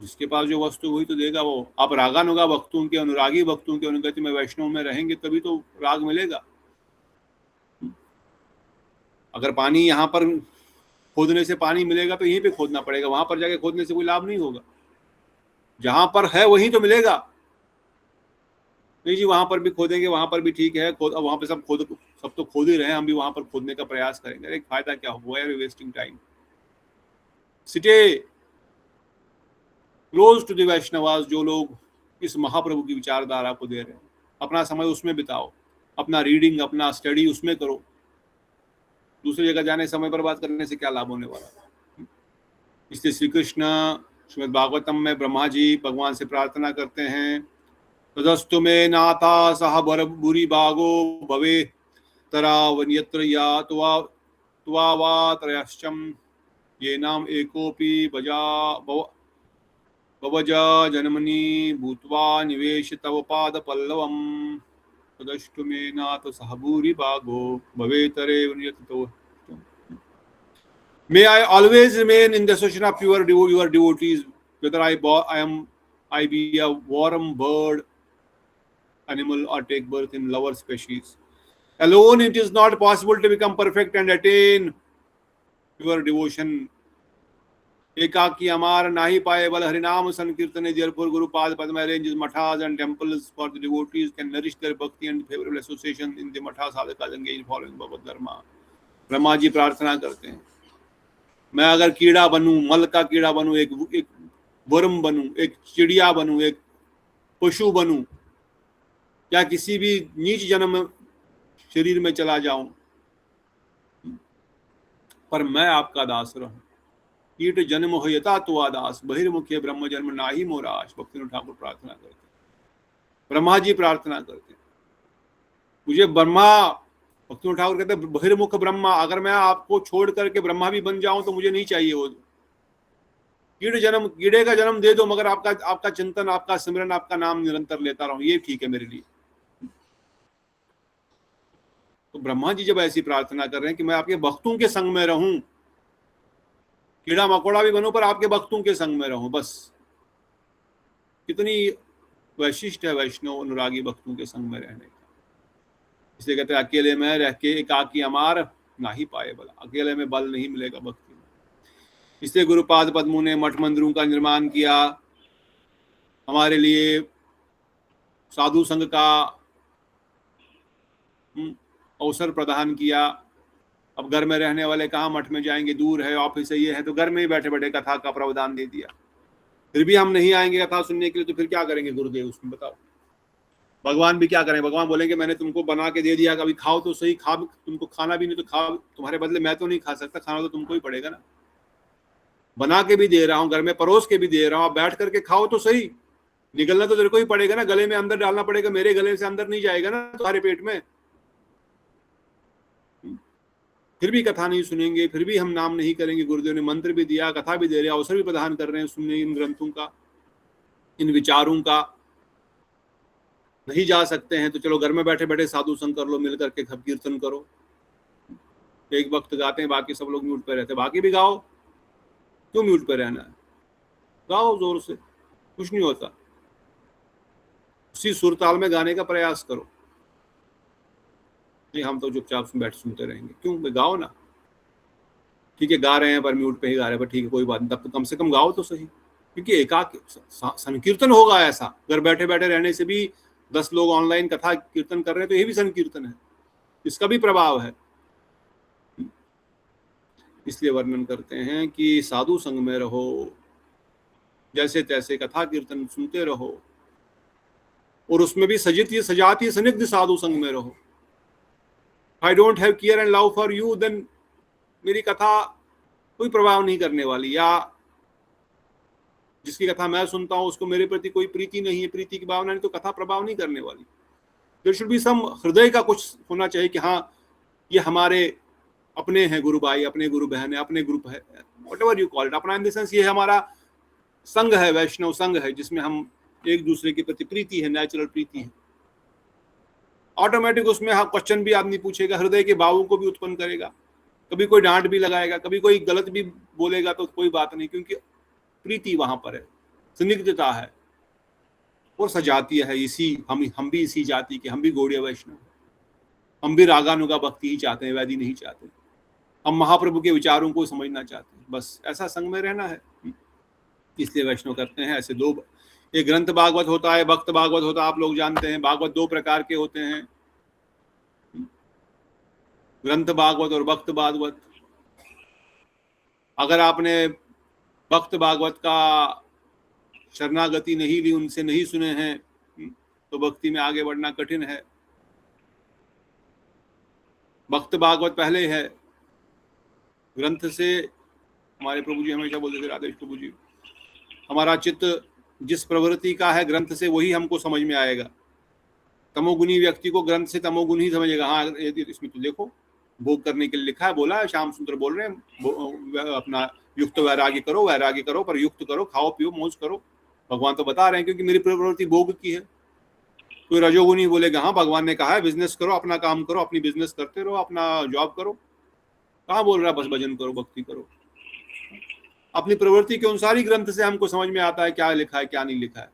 जिसके पास जो वस्तु वही तो देगा वो। आप रागानुगा भक्तों के, अनुरागी भक्तों के अनुगति में वैष्णव में रहेंगे तभी तो राग मिलेगा। अगर पानी यहाँ पर खोदने से पानी मिलेगा तो यहीं पे खोदना पड़ेगा, वहां पर जाके खोदने से कोई लाभ नहीं होगा। जहां पर है वहीं तो मिलेगा। नहीं जी वहां पर भी खोदेंगे, वहां पर भी ठीक है, वहां पे सब तो खोद ही रहे हैं, हम भी वहां पर खोदने का प्रयास करेंगे। अरे फायदा क्या हो, we are wasting time. Stay close to the Vaishnavas, जो लोग इस महाप्रभु की विचारधारा को दे रहे हैं, अपना समय उसमें बिताओ, अपना रीडिंग, अपना स्टडी उसमें करो। दूसरी जगह जाने समय बर्बाद करने से क्या लाभ होने वाला। इसलिए श्री कृष्ण श्रीमद् भागवतम में ब्रह्मा जी भगवान से प्रार्थना करते हैं, तदस्तु में नाथा सह बर बुरी बागो भवे तरावन्यत्र या त्वा वा त्रयश्चम ये नाम एकोपि भवजा जन्मनि भूत्वा निवेश तव पाद पल्लवम तदस्तु में नाथ सह बुरी बागो भवे तरेवन्यत्र। May I always remain in the association of your devotees, whether I be a worm, bird, animal, or take birth in lower species. Alone, it is not possible to become perfect and attain your devotion. एकाकी अमार नाही पाए बल हरिनाम संकीर्तने, therefore Guru Pad Padma arranges mathas and temples for the devotees can nourish their bhakti and favorable association in the matha sadhakas engaged following Bhagavad Dharma. Brahma ji प्रार्थना करते हैं, मैं अगर कीड़ा बनूं, मल का कीड़ा बनूं, एक वर्म बनूं, एक चिड़िया बनूं, एक पशु बनूं, या किसी भी नीच जन्म शरीर में चला जाऊं, पर मैं आपका दास रहूं। कीट जन्म हो यथा तुआ दास, बहिर्मुखे ब्रह्म जन्म नाही मोराश। भक्ति ठाकुर प्रार्थना करते हैं, ब्रह्मा जी प्रार्थना करते हैं, मुझे ब्रह्मा, भक्ति ठाकुर कहते हैं बहिर्मुख ब्रह्मा, अगर मैं आपको छोड़ करके ब्रह्मा भी बन जाऊं तो मुझे नहीं चाहिए वो। कीड़े का जन्म दे दो, मगर आपका चिंतन, आपका सिमरन, आपका नाम निरंतर लेता रहूं, ये ठीक है मेरे लिए। तो ब्रह्मा जी जब ऐसी प्रार्थना कर रहे हैं कि मैं आपके भक्तों के संग में रहूं, कीड़ा मकोड़ा भी बनूं पर आपके भक्तों के संग में रहूं, बस। कितनी वैशिष्ट है वैष्णव अनुरागी भक्तों के संग में रहने का। इसलिए कहते हैं अकेले में रह के एकाकी अमार नाही पाए बल, अकेले में बल नहीं मिलेगा भक्ति में। इसलिए गुरुपाद पद्मों ने मठ मंदिरों का निर्माण किया, हमारे लिए साधु संघ का अवसर प्रदान किया। अब घर में रहने वाले कहाँ मठ में जाएंगे, दूर है, ऑफिस है, ये है, तो घर में ही बैठे बैठे कथा का प्रावधान दे दिया। फिर भी हम नहीं आएंगे कथा सुनने के लिए, तो फिर क्या करेंगे गुरुदेव उसमें, बताओ। भगवान भी क्या करें, भगवान बोलेंगे मैंने तुमको बना के दे दिया, कभी खाओ तो सही, तुमको खाना भी नहीं तो खाओ, तुम्हारे बदले मैं तो नहीं खा सकता, खाना तो तुमको ही पड़ेगा ना। बना के भी दे रहा हूँ, घर में परोस के भी दे रहा हूँ, आप बैठ करके खाओ तो सही, निकलना तो तेरे को ही पड़ेगा ना, गले में अंदर डालना पड़ेगा, मेरे गले से अंदर नहीं जाएगा ना तुम्हारे पेट में। फिर भी कथा नहीं सुनेंगे, फिर भी हम नाम नहीं करेंगे। गुरुदेव ने मंत्र भी दिया, कथा भी दे रहे, अवसर भी प्रदान कर रहे हैं सुनने इन ग्रंथों का, इन विचारों का। नहीं जा सकते हैं तो चलो घर में बैठे बैठे साधु संग कर लो, मिल करके कीर्तन करो। एक वक्त गाते हैं, बाकी सब लोग म्यूट पे रहते हैं, बाकी भी गाओ, क्यों म्यूट पे रहना है, गाओ जोर से, कुछ नहीं होता। उसी सुर ताल में गाने का प्रयास करो। नहीं हम तो चुपचाप बैठ सुनते रहेंगे, क्यों, गाओ ना। ठीक है गा रहे हैं पर म्यूट पे ही गा रहे हैं, पर ठीक है कोई बात नहीं, तब तो कम से कम गाओ तो सही। क्योंकि एकाक संकीर्तन होगा ऐसा, घर बैठे बैठे रहने से भी 10 लोग ऑनलाइन कथा कीर्तन कर रहे हैं तो ये भी संकीर्तन है, इसका भी प्रभाव है। इसलिए वर्णन करते हैं कि साधु संग में रहो, जैसे तैसे कथा कीर्तन सुनते रहो, और उसमें भी सजाती सनिग्ध साधु संग में रहो। I don't have care and love for you, then मेरी कथा कोई प्रभाव नहीं करने वाली, या जिसकी कथा मैं सुनता हूं उसको मेरे प्रति कोई प्रीति नहीं है, प्रीति की भावना नहीं, तो कथा प्रभाव नहीं करने वाली। देयर शुड बी सम हृदय का कुछ होना चाहिए कि हाँ ये हमारे अपने हैं गुरु भाई, अपने गुरु बहन है, अपने ग्रुप है, व्हाटएवर यू कॉल इट। अपना इन द सेंस ये हमारा संघ है, वैष्णव संघ है, जिसमें हम एक दूसरे के प्रति प्रीति है, नेचुरल प्रीति है। ऑटोमेटिक उसमें हाँ क्वेश्चन भी आदमी पूछेगा, हृदय के भावों को भी उत्पन्न करेगा, कभी कोई डांट भी लगाएगा, कभी कोई गलत भी बोलेगा तो कोई बात नहीं, क्योंकि प्रीति वहां पर है, स्निग्धता है और सजातीय है। इसी हम भी इसी जाति के, हम भी गौड़ीय वैष्णव, हम भी रागानुगा भक्ति ही चाहते हैं, वैदी नहीं चाहते। हम महाप्रभु के विचारों को समझना चाहते हैं, बस ऐसा संग में रहना है, इसलिए वैष्णव करते हैं। ऐसे दो, एक ग्रंथ भागवत होता है, भक्त भागवत होता है, आप लोग जानते हैं। भागवत दो प्रकार के होते हैं, ग्रंथ भागवत और भक्त भागवत। अगर आपने भक्त भागवत का शरणागति नहीं ली, उनसे नहीं सुने हैं, तो भक्ति में आगे बढ़ना कठिन है। भक्त भागवत पहले है, ग्रंथ से हमारे प्रभु जी हमेशा बोलते थे, राधेश प्रभु जी, हमारा चित्त जिस प्रवृत्ति का है ग्रंथ से वही हमको समझ में आएगा। तमोगुनी व्यक्ति को ग्रंथ से तमोगुनी ही समझेगा। हाँ इसमें तो देखो भोग करने के लिए लिखा है, बोला है, श्याम सुंदर बोल रहे हैं अपना युक्त वैराग्य करो, वैराग्य करो, पर युक्त करो, खाओ पियो मौज करो। भगवान तो बता रहे हैं, क्योंकि मेरी प्रवृत्ति भोग की है। कोई रजोगुनी बोलेगा हाँ भगवान ने कहा है बिजनेस करो, अपना काम करो, अपनी बिजनेस करते रहो, अपना जॉब करो। कहाँ बोल रहा है बस भजन करो, भक्ति करो। अपनी प्रवृत्ति के अनुसार ही ग्रंथ से हमको समझ में आता है क्या लिखा है क्या नहीं लिखा है।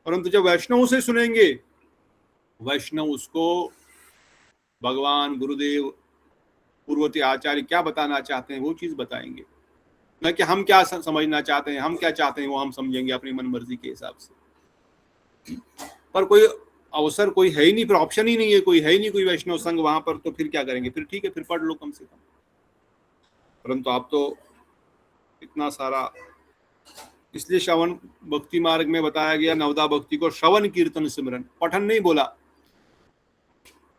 परंतु जब वैष्णव से सुनेंगे, वैष्णव उसको भगवान, गुरुदेव, पूर्ववर्ती आचार्य क्या बताना चाहते हैं वो चीज बताएंगे, न कि हम क्या समझना चाहते हैं, हम क्या चाहते हैं वो हम समझेंगे अपनी मन मर्जी के हिसाब से। पर कोई अवसर कोई है ही नहीं, फिर ऑप्शन ही नहीं है, कोई है ही नहीं कोई वैष्णव संघ वहां पर, तो फिर क्या करेंगे? फिर ठीक है, फिर पढ़ लो कम से कम। परंतु आप तो इतना सारा, इसलिए श्रवण भक्ति मार्ग में बताया गया नवदा भक्ति को श्रवण कीर्तन सिमरन, पठन नहीं बोला।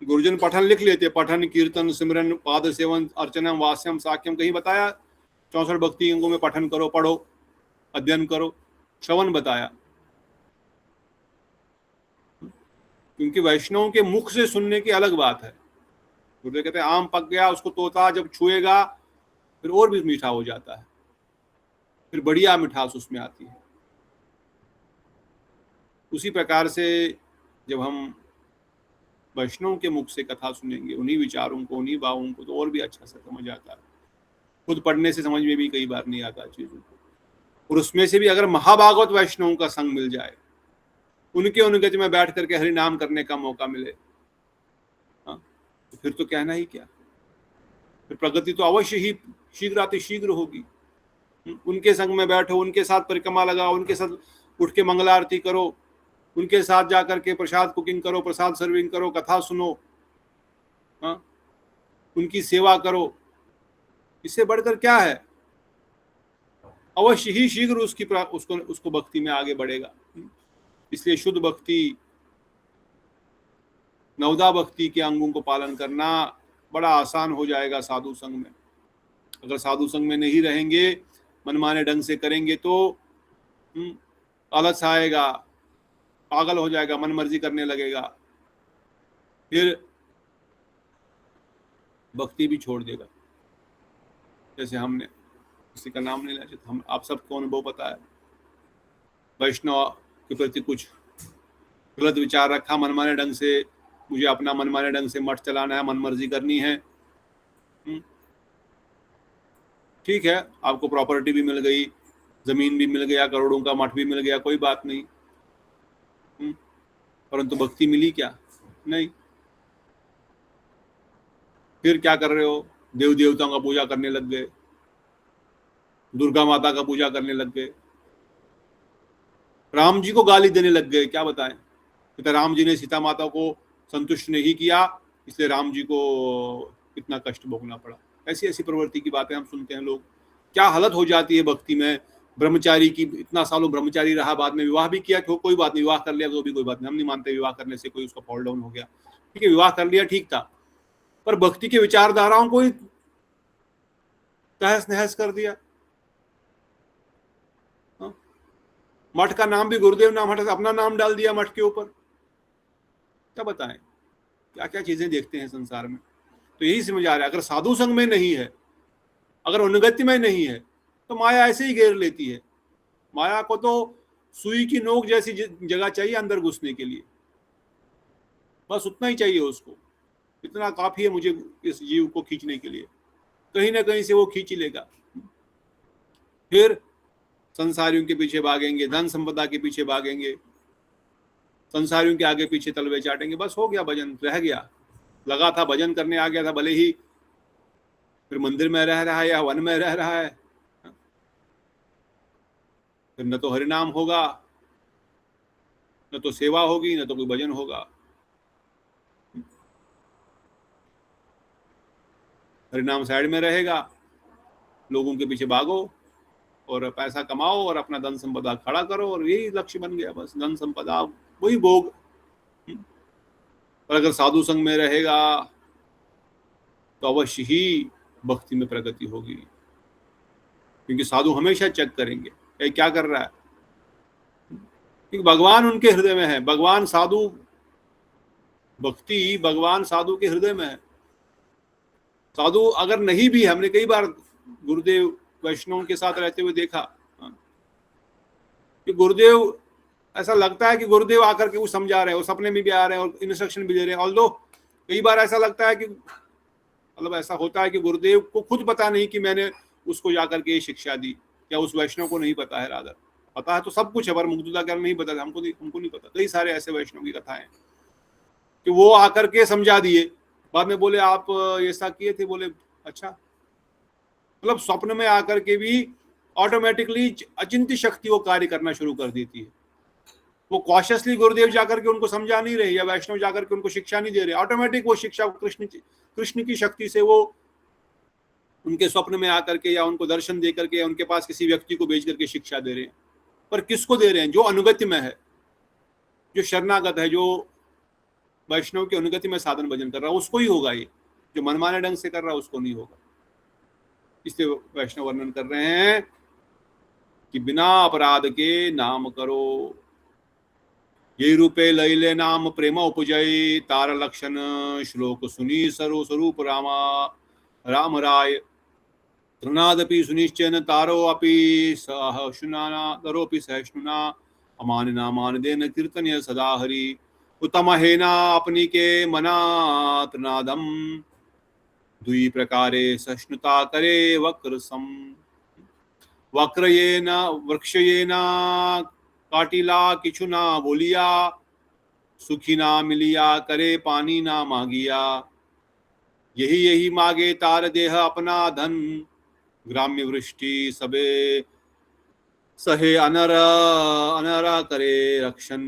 गुरुजन पठन लिख लेते, पठन कीर्तन सिमरन पाद सेवन अर्चनम वास्यम साक्यम, कहीं बताया 64 भक्ति अंगों में पठन करो, पढ़ो, अध्ययन करो। श्रवण बताया, क्योंकि वैष्णव के मुख से सुनने की अलग बात है। गुरुदेव कहते हैं आम पक गया, उसको तोता जब छुएगा फिर और भी मीठा हो जाता है, फिर बढ़िया मिठास उसमें आती है। उसी प्रकार से जब हम वैष्णव के मुख से कथा सुनेंगे, उन्हीं विचारों को, उन्हीं भावों को, तो और भी अच्छा से समझ आता है। खुद पढ़ने से समझ में भी कई बार नहीं आता चीजों को। और उसमें से भी अगर महाभागवत वैष्णव का संग मिल जाए, उनके अनुगत्य में बैठ करके हरि नाम करने का मौका मिले, हाँ, तो फिर तो कहना ही क्या, फिर प्रगति तो अवश्य ही शीघ्र होगी। उनके संग में बैठो, उनके साथ परिक्रमा लगाओ, उनके साथ उठ के मंगला आरती करो, उनके साथ जाकर के प्रसाद कुकिंग करो, प्रसाद सर्विंग करो, कथा सुनो, हाँ, उनकी सेवा करो। इससे बढ़कर क्या है? अवश्य ही शीघ्र उसको भक्ति में आगे बढ़ेगा। इसलिए शुद्ध भक्ति, नवदा भक्ति के अंगों को पालन करना बड़ा आसान हो जाएगा साधु संघ में। अगर साधु संघ में नहीं रहेंगे, मनमाने ढंग से करेंगे तो आलस आएगा, पागल हो जाएगा, मन मर्जी करने लगेगा, फिर भक्ति भी छोड़ देगा। जैसे हमने किसी का नाम नहीं लिया, हम आप सबको अनुभव पता है, वैष्णव के प्रति कुछ गलत विचार रखा, मनमाने ढंग से, मुझे अपना मनमाने ढंग से मठ चलाना है, मन मर्जी करनी है। ठीक है, आपको प्रॉपर्टी भी मिल गई, जमीन भी मिल गया, करोड़ों का मठ भी मिल गया, कोई बात नहीं, परंतु भक्ति मिली क्या? नहीं। फिर क्या कर रहे हो? देव देवताओं का पूजा करने लग गए, दुर्गा माता का पूजा करने लग गए, राम जी को गाली देने लग गए। क्या बताएं, तो राम जी ने सीता माता को संतुष्ट नहीं किया, इसलिए राम जी को इतना कष्ट भोगना पड़ा। ऐसी ऐसी प्रवृत्ति की बातें हम सुनते हैं। लोग क्या हालत हो जाती है भक्ति में। ब्रह्मचारी की, इतना सालों ब्रह्मचारी रहा, बाद में विवाह भी किया, कोई बात नहीं, विवाह कर लिया तो भी कोई बात नहीं, हम नहीं मानते विवाह करने से कोई उसका फॉल डाउन हो गया। ठीक है, विवाह कर लिया ठीक था, पर भक्ति के विचारधाराओं को तहस नहस कर दिया। हाँ? मठ का नाम भी गुरुदेव नाम हटा, अपना नाम डाल दिया मठ के ऊपर। क्या बताएं, क्या क्या चीजें देखते हैं संसार में। तो यही समझ आ रहा है, अगर साधु संग में नहीं है, अगर अनुगत्य में नहीं है, तो माया ऐसे ही घेर लेती है। माया को तो सुई की नोक जैसी जगह चाहिए अंदर घुसने के लिए, बस उतना ही चाहिए उसको, इतना काफी है मुझे इस जीव को खींचने के लिए। कहीं ना कहीं से वो खींच ही लेगा। फिर संसारियों के पीछे भागेंगे, धन संपदा के पीछे भागेंगे, संसारियों के आगे पीछे तलवे चाटेंगे, बस हो गया, भजन रह गया। लगा था भजन करने आ गया था, भले ही फिर मंदिर में रह रहा है या वन में रह रहा है, फिर न तो हरिनाम होगा, न तो सेवा होगी, न तो कोई भजन होगा। हरिनाम साइड में रहेगा, लोगों के पीछे भागो और पैसा कमाओ और अपना धन संपदा खड़ा करो, और यही लक्ष्य बन गया, बस धन संपदा वही भोग। और अगर साधु संग में रहेगा तो अवश्य ही भक्ति में प्रगति होगी, क्योंकि साधु हमेशा चेक करेंगे ये क्या कर रहा है, क्योंकि भगवान उनके हृदय में है। भगवान साधु, भक्ति भगवान साधु के हृदय में है। साधु अगर नहीं भी, हमने कई बार गुरुदेव वैष्णव के साथ रहते हुए देखा कि गुरुदेव, ऐसा लगता है कि गुरुदेव आकर के वो समझा रहे हैं, और सपने में भी आ रहे हैं और इंस्ट्रक्शन भी दे रहे हैं। ऑल्दो कई बार ऐसा लगता है कि, मतलब ऐसा होता है कि गुरुदेव को खुद पता नहीं कि मैंने उसको जाकर के ये शिक्षा दी, या उस वैष्णव को नहीं पता है, राधर पता है तो सब कुछ है, पर मुक्तता क्या नहीं पता, हमको नहीं पता। कई सारे ऐसे वैष्णव की कथाएं कि वो आकर के समझा दिए, बाद में बोले आप ऐसा किए थे, बोले अच्छा। मतलब स्वप्न में आकर के भी ऑटोमेटिकली अचिंत्य शक्ति वो कार्य करना शुरू कर देती है। वो कॉशियसली गुरुदेव जाकर के उनको समझा नहीं रहे, या वैष्णव जाकर के उनको शिक्षा नहीं दे रहे, ऑटोमेटिक वो शिक्षा कृष्ण की शक्ति से वो उनके स्वप्न में आकर के या उनको दर्शन दे करके या उनके पास किसी व्यक्ति को भेज करके शिक्षा दे रहे हैं। पर किसको दे रहे हैं? जो अनुगत्य में है, जो शरणागत है, जो वैष्णव के अनुगति में साधन भजन कर रहा है, उसको ही होगा ये। जो मनमाने ढंग से कर रहा है उसको नहीं होगा। इसलिए वैष्णव वर्णन कर रहे हैं कि बिना अपराध के नाम करो, ये रूपे लैले नाम प्रेम उपजय, तार लक्षण श्लोक सुनी सर्व स्वरूप रामा राम राय, तृणादपि सुनिश्चयन तारो अपि सहिष्णुना, तरोपि सहिष्णुना, अमानिना मानदेन कीर्तनीय सदा हरि, उत्तम हेना अपनी के मना तृणादम, दुई प्रकारे सहिष्णुता करे वक्र सम, वक्र ये न वृक्ष ये न काटिला किछु ना बोलिया, सुखी ना मिलिया करे पानी ना मांगिया, यही यही मागे तार देह अपना धन, ग्राम्य वृष्टि सबे सहे अनर अनरा करे रक्षण,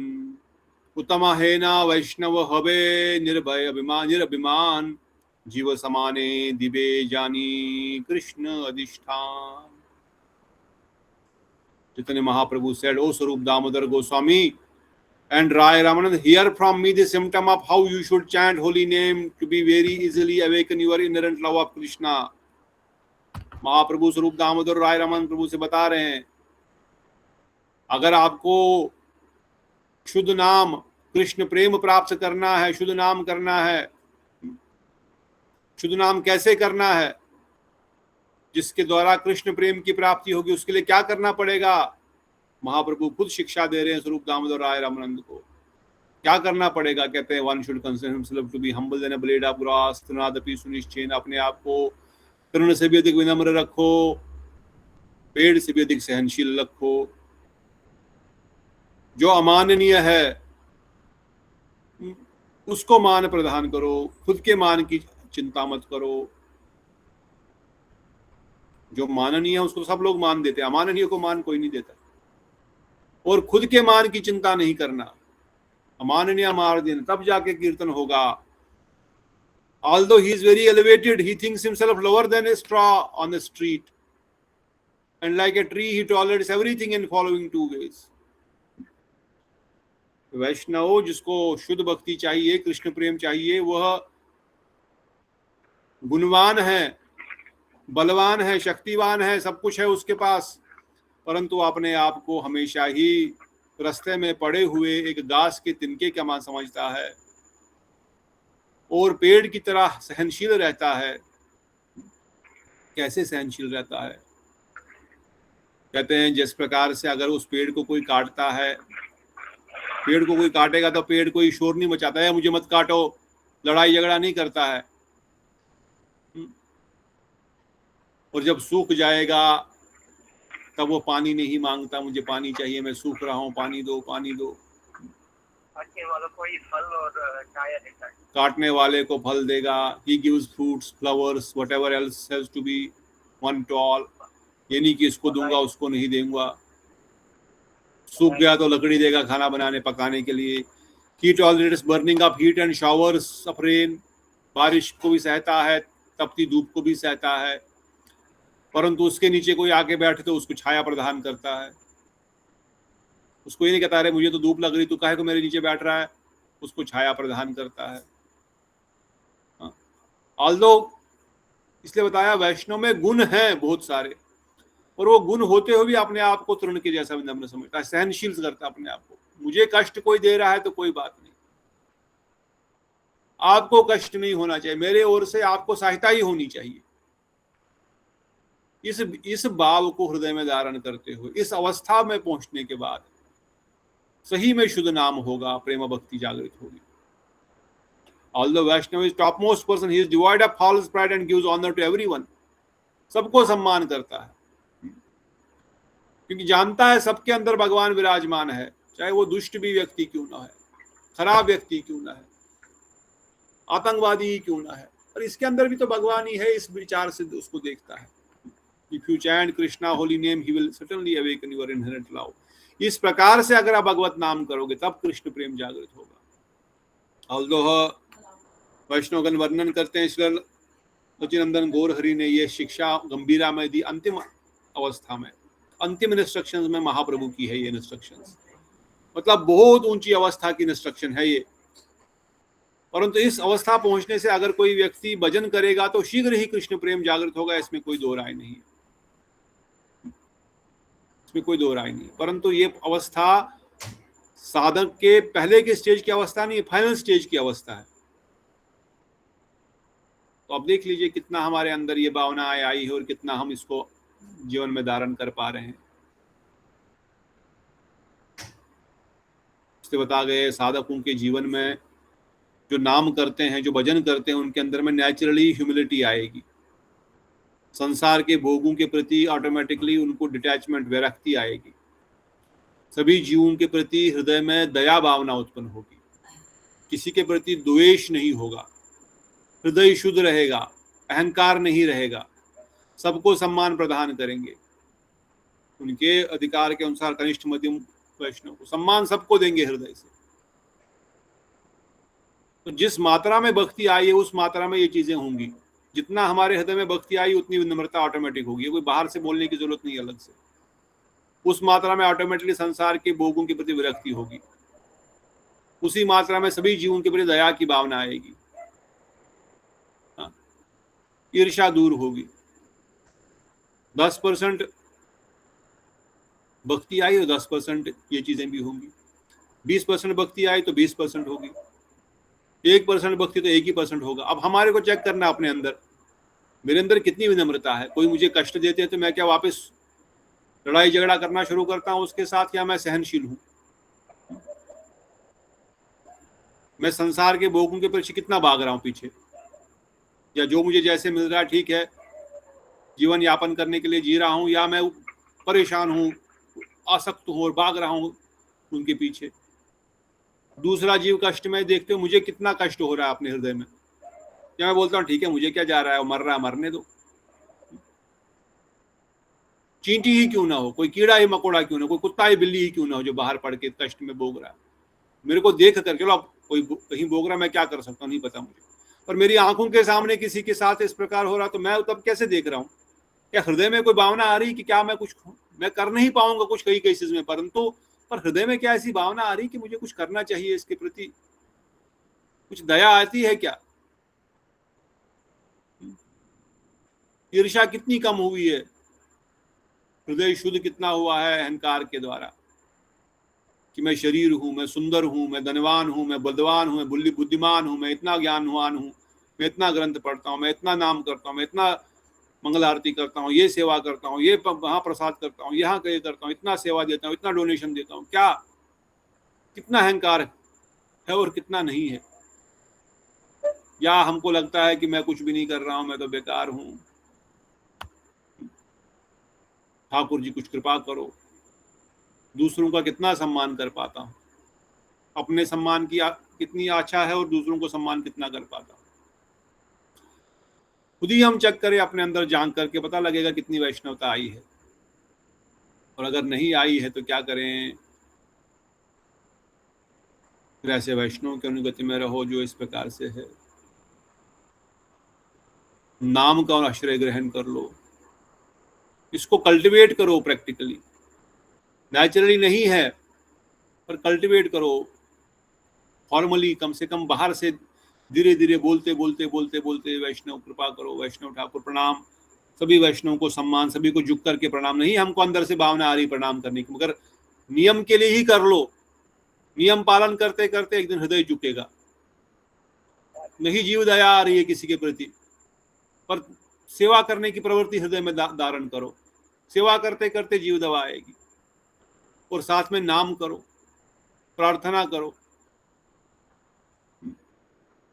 उत्तम है ना वैष्णव हवे निर्भय अभिमान निरभिमान, जीव समाने दिवे जानी कृष्ण अधिष्ठान। Chaitanya Mahaprabhu said, "O Sarup Damodar Goswami and Rai Ramanand, hear from me the symptom of how you should chant holy name to be very easily awaken your inherent love of Krishna." महाप्रभु स्वरूप दामोदर राय रमन प्रभु से बता रहे हैं, अगर आपको शुद्ध नाम कृष्ण प्रेम प्राप्त करना है, शुद्ध नाम करना है, शुद्ध नाम कैसे करना है, जिसके द्वारा कृष्ण प्रेम की प्राप्ति होगी, उसके लिए क्या करना पड़ेगा? महाप्रभु खुद शिक्षा दे रहे हैं स्वरूप दामोदर राय रामानंद को। क्या करना पड़ेगा? कहते हैं, one should consider himself to be humble than a blade of grass, तृणादपि सुनिश्चयन, अपने आप को तृण से भी अधिक विनम्र रखो, पेड़ से भी अधिक सहनशील रखो। जो अमाननीय है उसको मान प्रदान करो, खुद के मान की चिंता मत करो। जो माननीय है उसको सब लोग मान देते हैं, अमाननीय को मान कोई नहीं देता। और खुद के मान की चिंता नहीं करना, अमाननीय मार देना, तब जाके कीर्तन होगा। Although he is very elevated, he thinks himself lower than a straw on the street, and like a tree he tolerates everything in following two ways. वैष्णव जिसको शुद्ध भक्ति चाहिए, कृष्ण प्रेम चाहिए, वह गुणवान है, बलवान है, शक्तिवान है, सब कुछ है उसके पास, परंतु अपने आप को हमेशा ही रास्ते में पड़े हुए एक घास के तिनके का मान समझता है और पेड़ की तरह सहनशील रहता है। कैसे सहनशील रहता है? कहते हैं जिस प्रकार से अगर उस पेड़ को कोई काटता है, पेड़ को कोई काटेगा तो पेड़ कोई शोर नहीं मचाता है, मुझे मत काटो, लड़ाई झगड़ा नहीं करता है। और जब सूख जाएगा तब वो पानी नहीं मांगता, मुझे पानी चाहिए, मैं सूख रहा हूँ, पानी दो, पानी दो। काटने वालों को ही फल और छाया देता है। काटने वाले को फल देगा। He gives fruits, flowers, whatever else has to be one to all। ये नहीं कि इसको दूंगा उसको नहीं दूंगा। सूख गया तो लकड़ी देगा खाना बनाने पकाने के लिए। He tolerates burning of heat and showers of rain। बारिश को भी सहता है, तपती धूप को भी सहता है, परंतु उसके नीचे कोई आके बैठे तो उसको छाया प्रदान करता है। उसको ये नहीं कहता अरे मुझे तो धूप लग रही, तू काहे को मेरे नीचे बैठ रहा है, उसको छाया प्रदान करता है। ऑल्दो इसलिए बताया वैष्णव में गुण हैं बहुत सारे, और वो गुण होते हुए भी अपने आप को तृण के जैसा विनम्र समझता है, सहनशील करता है अपने आप को। मुझे कष्ट कोई दे रहा है तो कोई बात नहीं, आपको कष्ट नहीं होना चाहिए, मेरे ओर से आपको सहायता ही होनी चाहिए। इस भाव को हृदय में धारण करते हुए इस अवस्था में पहुंचने के बाद सही में शुद्ध नाम होगा, प्रेम भक्ति जागृत होगी। Although Vaishnava is topmost person, he is devoid of false pride and gives honor to everyone। सबको सम्मान करता है क्योंकि जानता है सबके अंदर भगवान विराजमान है, चाहे वो दुष्ट भी व्यक्ति क्यों ना है, खराब व्यक्ति क्यों ना है, आतंकवादी ही क्यों ना है, पर इसके अंदर भी तो भगवान ही है। इस विचार से उसको देखता है। If you chant Krishna holy name, he will certainly awaken your inherent love। इस प्रकार से अगर आप भगवत नाम करोगे तब कृष्ण प्रेम जागृत होगा। Although वैष्णवगण वर्णन करते हैं श्री सच्चिदानंद गौर हरि ने ये शिक्षा गंभीरा में दी, अंतिम अवस्था में, अंतिम इंस्ट्रक्शंस में महाप्रभु की है ये इंस्ट्रक्शंस, मतलब बहुत ऊंची अवस्था की इंस्ट्रक्शन है ये। परंतु इस अवस्था पहुंचने से अगर कोई व्यक्ति भजन करेगा तो शीघ्र ही कृष्ण प्रेम जागृत होगा, इसमें कोई दो राय नहीं है, इसमें कोई दो राय नहीं। परंतु ये अवस्था साधक के पहले के स्टेज की अवस्था नहीं है, फाइनल स्टेज की अवस्था है। तो अब देख लीजिए कितना हमारे अंदर ये भावनाएं आई है और कितना हम इसको जीवन में धारण कर पा रहे हैं। इससे बता गए साधकों के जीवन में जो नाम करते हैं, जो भजन करते हैं, उनके अंदर में नेचुरली ह्यूमिलिटी आएगी। संसार के भोगों के प्रति ऑटोमेटिकली उनको डिटैचमेंट, विरक्ति आएगी। सभी जीवों के प्रति हृदय में दया भावना उत्पन्न होगी, किसी के प्रति द्वेष नहीं होगा, हृदय शुद्ध रहेगा, अहंकार नहीं रहेगा, सबको सम्मान प्रदान करेंगे, उनके अधिकार के अनुसार कनिष्ठ मध्यम वैष्णव को सम्मान सबको देंगे हृदय से। तो जिस मात्रा में भक्ति आई है उस मात्रा में ये चीजें होंगी। जितना हमारे हृदय में भक्ति आई उतनी विनम्रता ऑटोमेटिक होगी, कोई बाहर से बोलने की जरूरत नहीं अलग से। उस मात्रा में ऑटोमेटिकली संसार के भोगों के प्रति विरक्ति होगी, उसी मात्रा में सभी जीवों के प्रति दया की भावना आएगी, ईर्ष्या दूर होगी। 10% भक्ति आई तो 10% ये चीजें भी होंगी, 20% भक्ति आई तो 20% होगी, 1% भक्ति तो 1% होगा। अब हमारे को चेक करना अपने अंदर, मेरे अंदर कितनी विनम्रता है। कोई मुझे कष्ट देते हैं तो मैं क्या वापस लड़ाई झगड़ा करना शुरू करता हूं उसके साथ, या मैं सहनशील हूं? मैं संसार के भोगों के पीछे कितना भाग रहा हूं पीछे, या जो मुझे जैसे मिल रहा है ठीक है जीवन यापन करने के लिए जी रहा हूं, या मैं परेशान हूं, आसक्त हूं और भाग रहा हूं उनके पीछे। दूसरा जीव कष्ट में देखते हो मुझे कितना कष्ट हो रहा है अपने हृदय में, क्या मैं बोलता हूँ ठीक है मुझे क्या जा रहा है, मर रहा है मरने दो, चींटी ही क्यों ना हो, कोई कीड़ा ही मकोड़ा क्यों ना, कोई कुत्ता ही बिल्ली ही क्यों ना हो जो बाहर पड़ के कष्ट में भोग रहा है, मेरे को देख कर, चलो अब कोई कहीं भोग रहा, मैं क्या कर सकता हूँ नहीं पता मुझे, पर मेरी आंखों के सामने किसी के साथ इस प्रकार हो रहा तो मैं तब कैसे देख रहा हूँ? क्या हृदय में कोई भावना आ रही कि क्या मैं कुछ, मैं कर नहीं पाऊंगा कुछ कई केसेस में, परंतु पर हृदय में क्या ऐसी भावना आ रही कि मुझे कुछ करना चाहिए, इसके प्रति कुछ दया आती है क्या? ईर्ष्या कितनी कम हुई है, हृदय शुद्ध कितना हुआ है अहंकार के द्वारा कि मैं शरीर हूं, मैं सुंदर हूं, मैं धनवान हूं, मैं बलवान हूं, मैं बुद्धिमान हूं, मैं इतना ज्ञानवान हूं, मैं इतना ग्रंथ पढ़ता हूं, मैं इतना नाम करता हूं, मैं इतना मंगल आरती करता हूं, ये सेवा करता हूं, ये वहां प्रसाद करता हूं, यहाँ ये करता हूं, इतना सेवा देता हूं, इतना डोनेशन देता हूं। क्या कितना अहंकार है और कितना नहीं है? या हमको लगता है कि मैं कुछ भी नहीं कर रहा हूं, मैं तो बेकार हूं, ठाकुर जी कुछ कृपा करो। दूसरों का कितना सम्मान कर पाता हूं, अपने सम्मान की कितनी आशा है और दूसरों को सम्मान कितना कर पाता हूं। खुद ही हम चेक करें अपने अंदर, जान करके पता लगेगा कितनी वैष्णवता आई है, और अगर नहीं आई है तो क्या करें? फिर ऐसे वैष्णव की अनुगति में रहो जो इस प्रकार से है। नाम का आश्रय ग्रहण कर लो, इसको कल्टीवेट करो प्रैक्टिकली। नेचुरली नहीं है पर कल्टीवेट करो फॉर्मली, कम से कम बाहर से धीरे धीरे बोलते बोलते बोलते बोलते वैष्णव कृपा करो, वैष्णव ठाकुर प्रणाम, सभी वैष्णव को सम्मान, सभी को झुक करके प्रणाम। नहीं हमको अंदर से भावना आ रही प्रणाम करने की, मगर नियम के लिए ही कर लो। नियम पालन करते करते एक दिन हृदय झुकेगा। नहीं जीव दया आ रही है किसी के प्रति, पर सेवा करने की प्रवृत्ति हृदय में धारण करो। सेवा करते करते जीव दया आएगी। और साथ में नाम करो, प्रार्थना करो।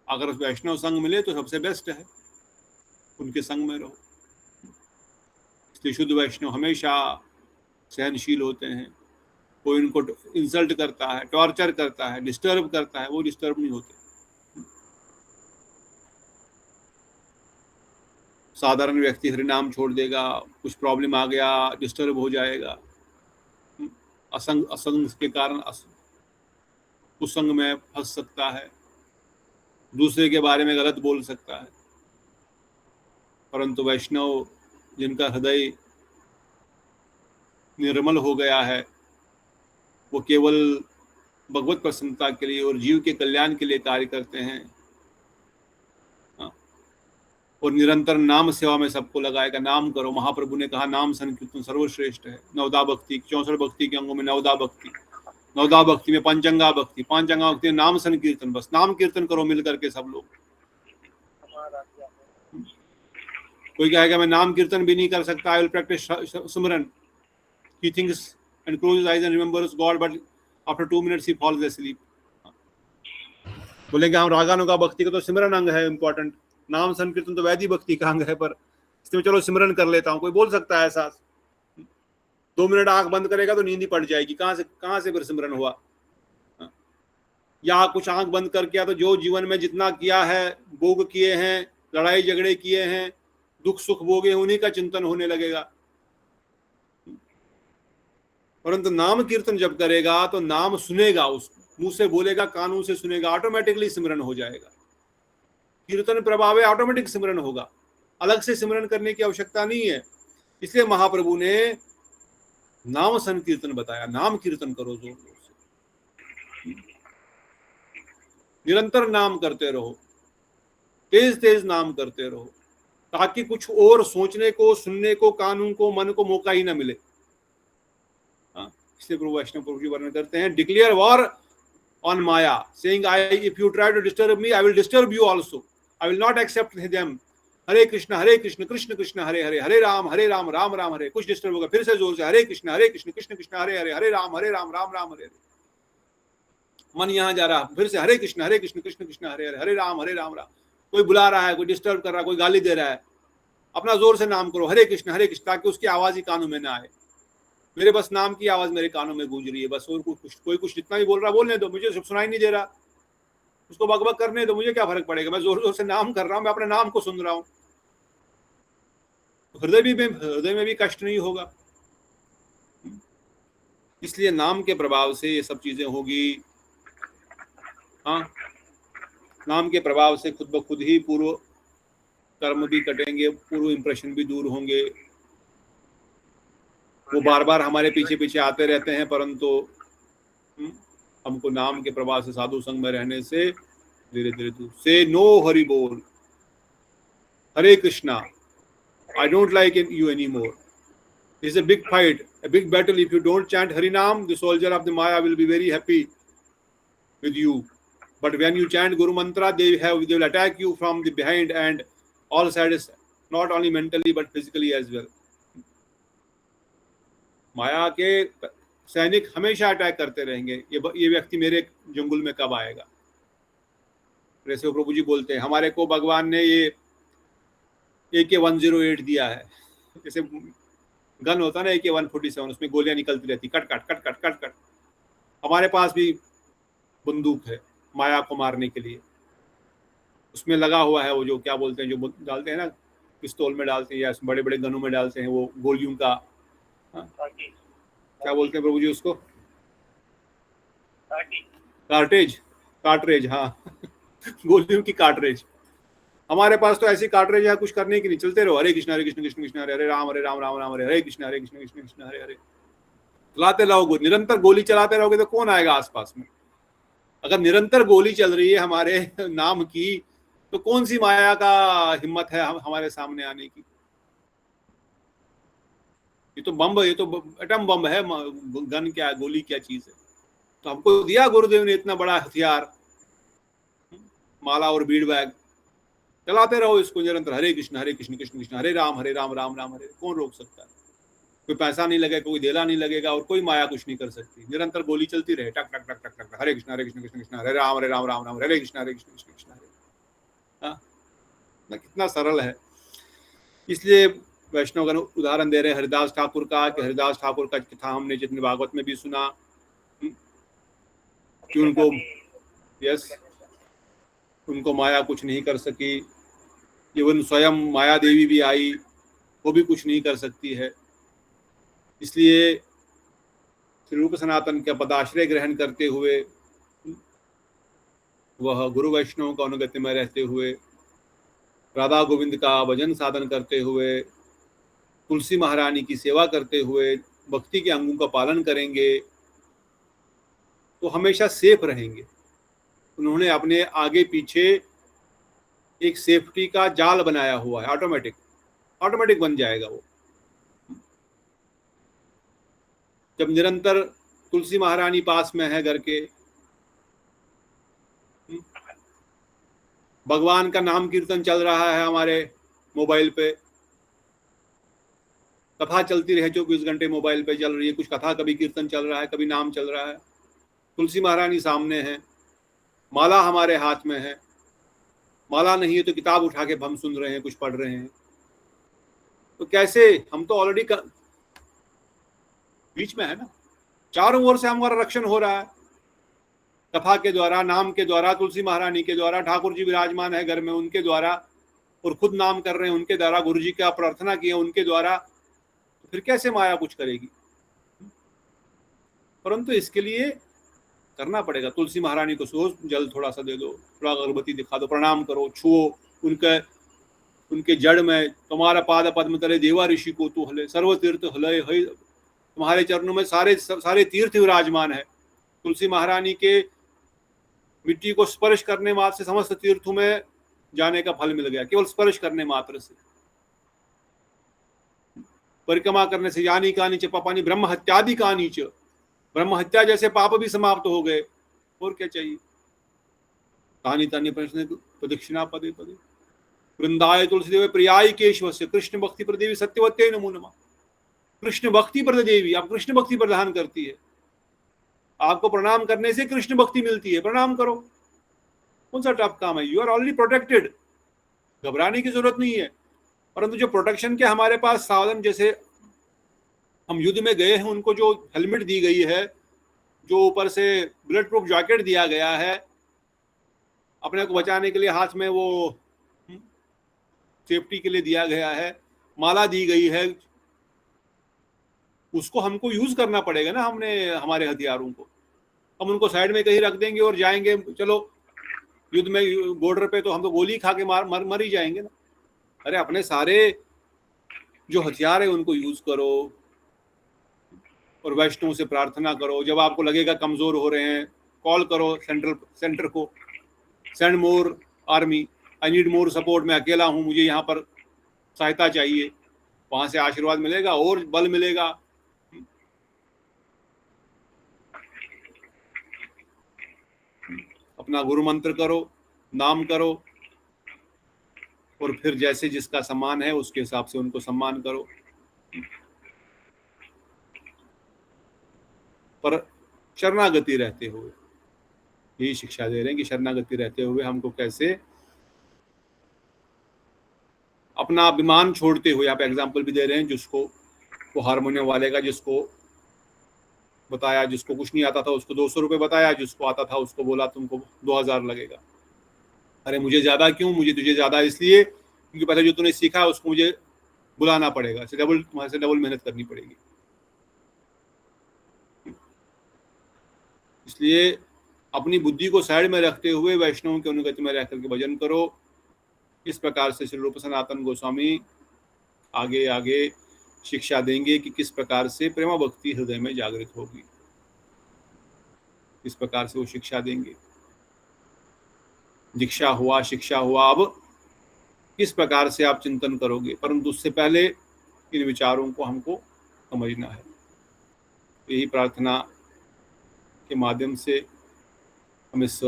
अगर वैष्णव संग मिले तो सबसे बेस्ट है, उनके संग में रहो। इसलिए शुद्ध वैष्णव हमेशा सहनशील होते हैं। कोई उनको इंसल्ट करता है, टॉर्चर करता है, डिस्टर्ब करता है, वो डिस्टर्ब नहीं होते। साधारण व्यक्ति हरिनाम छोड़ देगा, कुछ प्रॉब्लम आ गया, डिस्टर्ब हो जाएगा, असंग के कारण कुसंग में फंस सकता है, दूसरे के बारे में गलत बोल सकता है। परंतु वैष्णव जिनका हृदय निर्मल हो गया है, वो केवल भगवत प्रसन्नता के लिए और जीव के कल्याण के लिए कार्य करते हैं, और निरंतर नाम सेवा में सबको लगाएगा। नाम करो, महाप्रभु ने कहा नाम संकीर्तन सर्वश्रेष्ठ है। नवदा भक्ति, 64 भक्ति के अंगों में नवदा भक्ति, नवदा भक्ति में पंचंगा भक्ति, पांचंगा भक्ति में नाम संकीर्तन। बस नाम कीर्तन करो मिल करके सब लोग। कोई कहेगा मैं नाम कीर्तन भी नहीं कर सकता, I will practice Simran. He thinks and closes his eyes and remembers God, but after 2 minutes he falls asleep. बोलेंगे हम रागानुगा भक्ति का तो सिमरन अंग है इम्पोर्टेंट, नाम संकीर्तन तो वैदिक भक्ति का अंग है, पर इसमें चलो सिमरन कर लेता हूँ। कोई बोल सकता है ऐसा? 2 मिनट आंख बंद करेगा तो नींद ही पड़ जाएगी। कहाँ से फिर सिमरन हुआ? या कुछ आंख बंद कर किया तो जो जीवन में जितना किया है, भोग किए हैं, लड़ाई झगड़े किए हैं, दुख सुख भोगे, उन्हीं का चिंतन होने लगेगा। परंतु नाम कीर्तन जब करेगा तो नाम सुनेगा, उस मुंह से बोलेगा, कानों से सुनेगा, ऑटोमेटिकली सिमरन हो जाएगा। कीर्तन प्रभाव है, ऑटोमेटिक सिमरन होगा, अलग से सिमरन करने की आवश्यकता नहीं है। इसलिए महाप्रभु ने नाम संकीर्तन बताया। नाम कीर्तन करो जोर जोर से, निरंतर नाम करते रहो, तेज तेज नाम करते रहो, ताकि कुछ और सोचने को, सुनने को, कानों को, मन को मौका ही ना मिले। इसलिए प्रभु वैष्णव प्रभु जी वर्णन करते हैं, declare war on maya, saying I if you try to disturb me I will disturb you also, I will not accept them. Hare Krishna Krishna Krishna Hare Hare, Hare Rama Rama Rama Hare. कुछ डिस्टर्ब होगा, फिर से जोर से हरे कृष्ण कृष्ण कृष्ण हरे हरे, हरे राम राम राम हरे हरे। मन यहाँ जा रहा, फिर से हरे कृष्ण कृष्ण कृष्ण हरे हरे, हरे राम राम। कोई बुला रहा है, कोई डिस्टर्ब कर रहा है, कोई गाली दे रहा है, अपना जोर से नाम करो हरे कृष्ण, ताकि उसकी आवाज ही कानों में ना आए। मेरे बस नाम की आवाज मेरे कानों में गूंज रही है, बस। और कोई कुछ जितना भी बोल रहा बोलने दो, मुझे सुनाई नहीं दे रहा, उसको बकबक करने दो, मुझे क्या फर्क पड़ेगा। मैं जोर जोर से नाम कर रहा हूं, मैं अपने नाम को सुन रहा हूं, हृदय में भी कष्ट नहीं होगा। इसलिए नाम के प्रभाव से ये सब चीजें होगी। हाँ, नाम के प्रभाव से खुद ब खुद ही पूर्व कर्म भी कटेंगे, पूर्व इंप्रेशन भी दूर होंगे। वो बार बार हमारे पीछे पीछे आते रहते हैं, परंतु हमको नाम के प्रभाव से, साधु संग में रहने से धीरे धीरे दूर से। नो हरि बोल, हरे Krishna, I don't like you anymore. It's a big fight, a big battle. If you don't chant Harinam, the soldier of the Maya will be very happy with you. But when you chant Guru Mantra, they will attack you from the behind and all sides, not only mentally but physically as well. माया के सैनिक हमेशा अटैक करते रहेंगे, ये व्यक्ति मेरे जंगल में कब आएगा। जैसे प्रभु जी बोलते हैं, हमारे को भगवान ने ये AK-108 दिया है, जैसे गन होता है ना AK-147, उसमें गोलियां निकलती रहती cut cut cut cut cut cut. हमारे पास भी बंदूक है माया को मारने के लिए, उसमें लगा हुआ है वो जो क्या बोलते हैं, जो डालते हैं ना पिस्तौल में डालते हैं या बड़े बड़े गनों में डालते हैं, वो गोलियों का क्या बोलते हैं प्रभु जी उसको, कार्ट्रेज। हाँ गोलियों की कार्ट्रेज। हमारे पास तो ऐसी कार्ट्रेज है, कुछ करने की नहीं, चलते रहो हरे कृष्ण कृष्ण कृष्ण हरे हरे, राम राम राम हरे कृष्ण कृष्ण कृष्ण हरे हरे, चलाते रहो। निरंतर गोली चलाते रहोगे तो कौन आएगा आसपास में। अगर निरंतर गोली चल रही है हमारे नाम की, तो कौन सी माया का हिम्मत है हमारे सामने आने की। ये तो बम, ये तो एटम बम है, गन क्या, गोली क्या चीज है। तो हमको दिया गुरुदेव ने इतना बड़ा हथियार, माला और बीड़ बैग, चलाते रहो इसको निरंतर, हरे कृष्ण कृष्ण कृष्ण हरे राम राम राम हरे। कौन रोक सकता है। कोई पैसा नहीं लगेगा, कोई देला नहीं लगेगा और कोई माया कुछ नहीं कर सकती। निरंतर गोली चलती रहे, टक टक टक टक टक, हरे कृष्ण कृष्ण कृष्ण हरे राम राम राम हरे कृष्ण कृष्ण कृष्ण हरे। हाँ, कितना सरल है। इसलिए वैष्णवगण उदाहरण दे रहे हरिदास ठाकुर का, कि हरिदास ठाकुर का कथा हमने जितने भागवत में भी सुना कि उनको माया कुछ नहीं कर सकी। इवन स्वयं माया देवी भी आई, वो भी कुछ नहीं कर सकती है। इसलिए श्री रूप सनातन का पदाश्रय ग्रहण करते हुए, वह गुरु वैष्णव का अनुगत्य में रहते हुए, राधा गोविंद का भजन साधन करते हुए, तुलसी महारानी की सेवा करते हुए, भक्ति के अंगों का पालन करेंगे तो हमेशा सेफ रहेंगे। उन्होंने अपने आगे पीछे एक सेफ्टी का जाल बनाया हुआ है, ऑटोमेटिक बन जाएगा वो। जब निरंतर तुलसी महारानी पास में है घर के, भगवान का नाम कीर्तन चल रहा है हमारे मोबाइल पे, कथा चलती रहे 24 घंटे मोबाइल पे चल रही है, कुछ कथा कभी कीर्तन चल रहा है, कभी नाम चल रहा है, तुलसी महारानी सामने है, माला हमारे हाथ में है, माला नहीं है तो किताब उठा के हम सुन रहे हैं, कुछ पढ़ रहे हैं। तो कैसे, हम तो ऑलरेडी बीच में है ना, चारों ओर से हमारा रक्षण हो रहा है, कथा के द्वारा, नाम के द्वारा, तुलसी महारानी के द्वारा, ठाकुर जी विराजमान है घर में उनके द्वारा, और खुद नाम कर रहे हैं उनके द्वारा, गुरु जी का प्रार्थना किया उनके द्वारा। तो फिर कैसे माया कुछ करेगी। परंतु इसके लिए करना पड़ेगा। तुलसी महारानी को सोच, जल थोड़ा सा दे दो, थोड़ा अगरबत्ती दिखा दो, प्रणाम करो, छुओ उनके जड़ में, तुम्हारा पाद पद्म तले देवा ऋषि को तू हले, सर्व तीर्थ हले है, तुम्हारे चरणों में सारे तीर्थ विराजमान है। तुलसी महारानी के मिट्टी को स्पर्श करने मात्र से समस्त तीर्थों में जाने का फल मिल गया, केवल स्पर्श करने मात्र से। परिक्रमा करने से यानी का नीचे पापानी ब्रह्म हत्यादि का नीचे, ब्रह्म हत्या जैसे पाप भी समाप्त हो गए, और क्या चाहिए। तानी तानी प्रश्न प्रदक्षिणा पदे पदे वृंदाय तुलसीदेव प्रियाय केशव से कृष्ण भक्ति प्रदेवी सत्यवत्य नमो नमः। कृष्ण भक्ति प्रदेवी, आप कृष्ण भक्ति प्रदान करती है, आपको प्रणाम करने से कृष्ण भक्ति मिलती है, प्रणाम करो। कौन सा टफ काम है, यू आर ऑलरेडी प्रोटेक्टेड, घबराने की जरूरत नहीं है। परंतु जो प्रोटेक्शन के हमारे पास साधन, जैसे हम युद्ध में गए हैं, उनको जो हेलमेट दी गई है, जो ऊपर से बुलेट प्रूफ जैकेट दिया गया है, अपने को बचाने के लिए हाथ में वो सेफ्टी के लिए दिया गया है, माला दी गई है, उसको हमको यूज करना पड़ेगा ना। हमारे हथियारों को हम उनको साइड में कहीं रख देंगे और जाएंगे, चलो युद्ध में बॉर्डर पे, तो हम तो गोली खा के मर ही जाएंगे ना। अरे अपने सारे जो हथियार है उनको यूज करो और वैष्णव से प्रार्थना करो। जब आपको लगेगा कमजोर हो रहे हैं, कॉल करो सेंटर को, send more army, I need more support, मैं अकेला हूं, मुझे यहाँ पर सहायता चाहिए। वहां से आशीर्वाद मिलेगा और बल मिलेगा। अपना गुरु मंत्र करो, नाम करो, और फिर जैसे जिसका सम्मान है उसके हिसाब से उनको सम्मान करो। पर शरणागति रहते हुए, यही शिक्षा दे रहे हैं कि शरणागति रहते हुए हमको कैसे अपना अभिमान छोड़ते हुए, आप एग्जाम्पल भी दे रहे हैं, जिसको वो हारमोनियम वाले का, जिसको बताया, जिसको कुछ नहीं आता था उसको 200 रुपये बताया, जिसको आता था उसको बोला तुमको 2000 लगेगा। अरे मुझे ज़्यादा क्यों, मुझे तुझे ज़्यादा इसलिए क्योंकि पहले जो तूने सीखा उसको मुझे बुलाना पड़ेगा, तुम्हारे से डबल मेहनत करनी पड़ेगी। इसलिए अपनी बुद्धि को साइड में रखते हुए वैष्णवों की अनुगति में रह करके भजन करो। इस प्रकार से श्री रूप सनातन गोस्वामी आगे आगे शिक्षा देंगे कि किस प्रकार से प्रेमा भक्ति हृदय में जागृत होगी, इस प्रकार से वो शिक्षा देंगे। दीक्षा हुआ, शिक्षा हुआ, अब किस प्रकार से आप चिंतन करोगे, परंतु उससे पहले इन विचारों को हमको समझना है। यही प्रार्थना के माध्यम से हम इस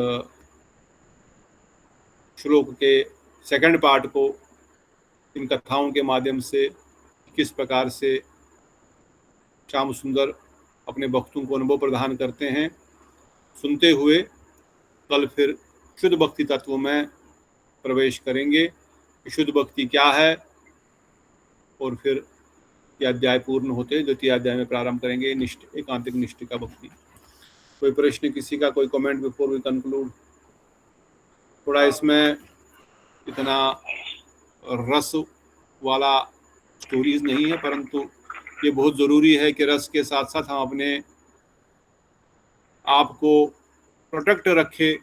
श्लोक के सेकंड पार्ट को इन कथाओं के माध्यम से किस प्रकार से श्याम सुंदर अपने भक्तों को अनुभव प्रदान करते हैं सुनते हुए कल फिर शुद्ध भक्ति तत्व में प्रवेश करेंगे। शुद्ध भक्ति क्या है, और फिर यह अध्याय पूर्ण होते द्वितीय अध्याय में प्रारंभ करेंगे एकांतिक निष्ठिका भक्ति। कोई प्रश्न किसी का, कोई कमेंट बिफोर वी कंक्लूड? थोड़ा इसमें इतना रस वाला स्टोरीज नहीं है, परंतु ये बहुत ज़रूरी है कि रस के साथ साथ हम अपने आप को प्रोटेक्ट रखें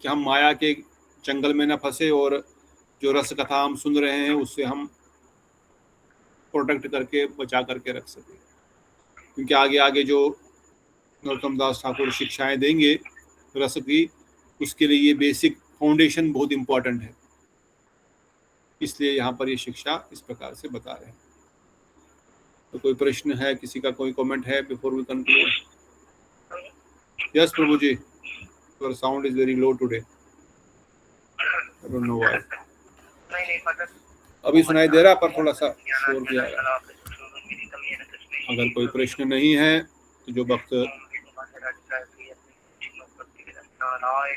कि हम माया के जंगल में न फंसे, और जो रस कथा हम सुन रहे हैं उससे हम प्रोटेक्ट करके बचा करके रख सकें। क्योंकि आगे आगे जो नरोत्तम दास ठाकुर शिक्षाएं देंगे रस की, उसके लिए ये बेसिक फाउंडेशन बहुत इम्पोर्टेंट है। इसलिए यहाँ पर ये शिक्षा इस प्रकार से बता रहे हैं। तो कोई प्रश्न है किसी का, कोई कमेंट है before we conclude? Yes Prabhu ji, your sound is very low today, I don't know why. अभी सुनाई दे रहा पर थोड़ा सा शोर भी आ रहा है। अगर कोई प्रश्न नहीं है तो जो भक्त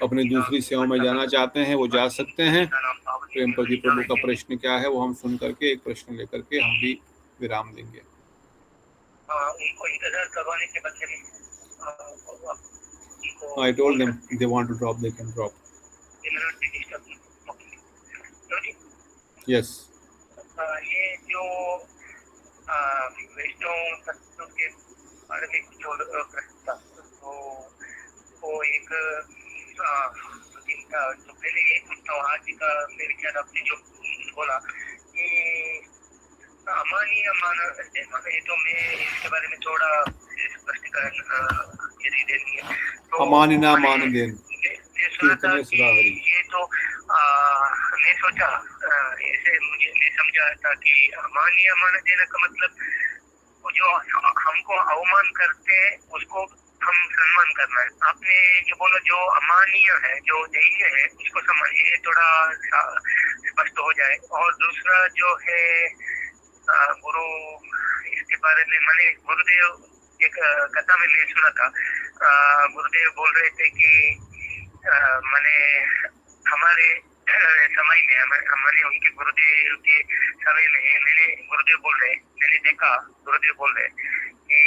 अपनी दूसरी सेवा में जाना चाहते हैं वो जा सकते हैं। प्रेमपति प्रभु का प्रश्न क्या है वो हम सुन करके एक प्रश्न लेकर के हम भी विराम देंगे। उनको इंतजार करवाने के बदले में I told them if they want to drop they can drop. Yes. ये जो वैष्णव तत्व के बारे में जो प्रश्न था तो वो एक जो पहले ये पूछता हूँ आज का मेरे ख्याल आपने जो बोला कि अमानीय माना, ये तो मैं इसके बारे में थोड़ा स्पष्टीकरण यदि देनी है तो अमानी ना मान देन ये तो मैं सोचा ऐसे मुझे नहीं समझा था कि अमानीय मान देना का मतलब वो जो हमको अवमान करते हैं उसको हम सम्मान करना है। आपने जो बोला जो अमानीय है, जो दैन्य है, उसको सम्मान, ये थोड़ा स्पष्ट हो जाए। और दूसरा जो है गुरु, इसके बारे में मैंने गुरुदेव एक कथा में मैं सुना था, गुरुदेव बोल रहे थे कि मैंने हमारे समय में हमारे उनके गुरुदेव के समय में मैंने गुरुदेव बोल रहे, मैंने देखा गुरुदेव बोल रहे कि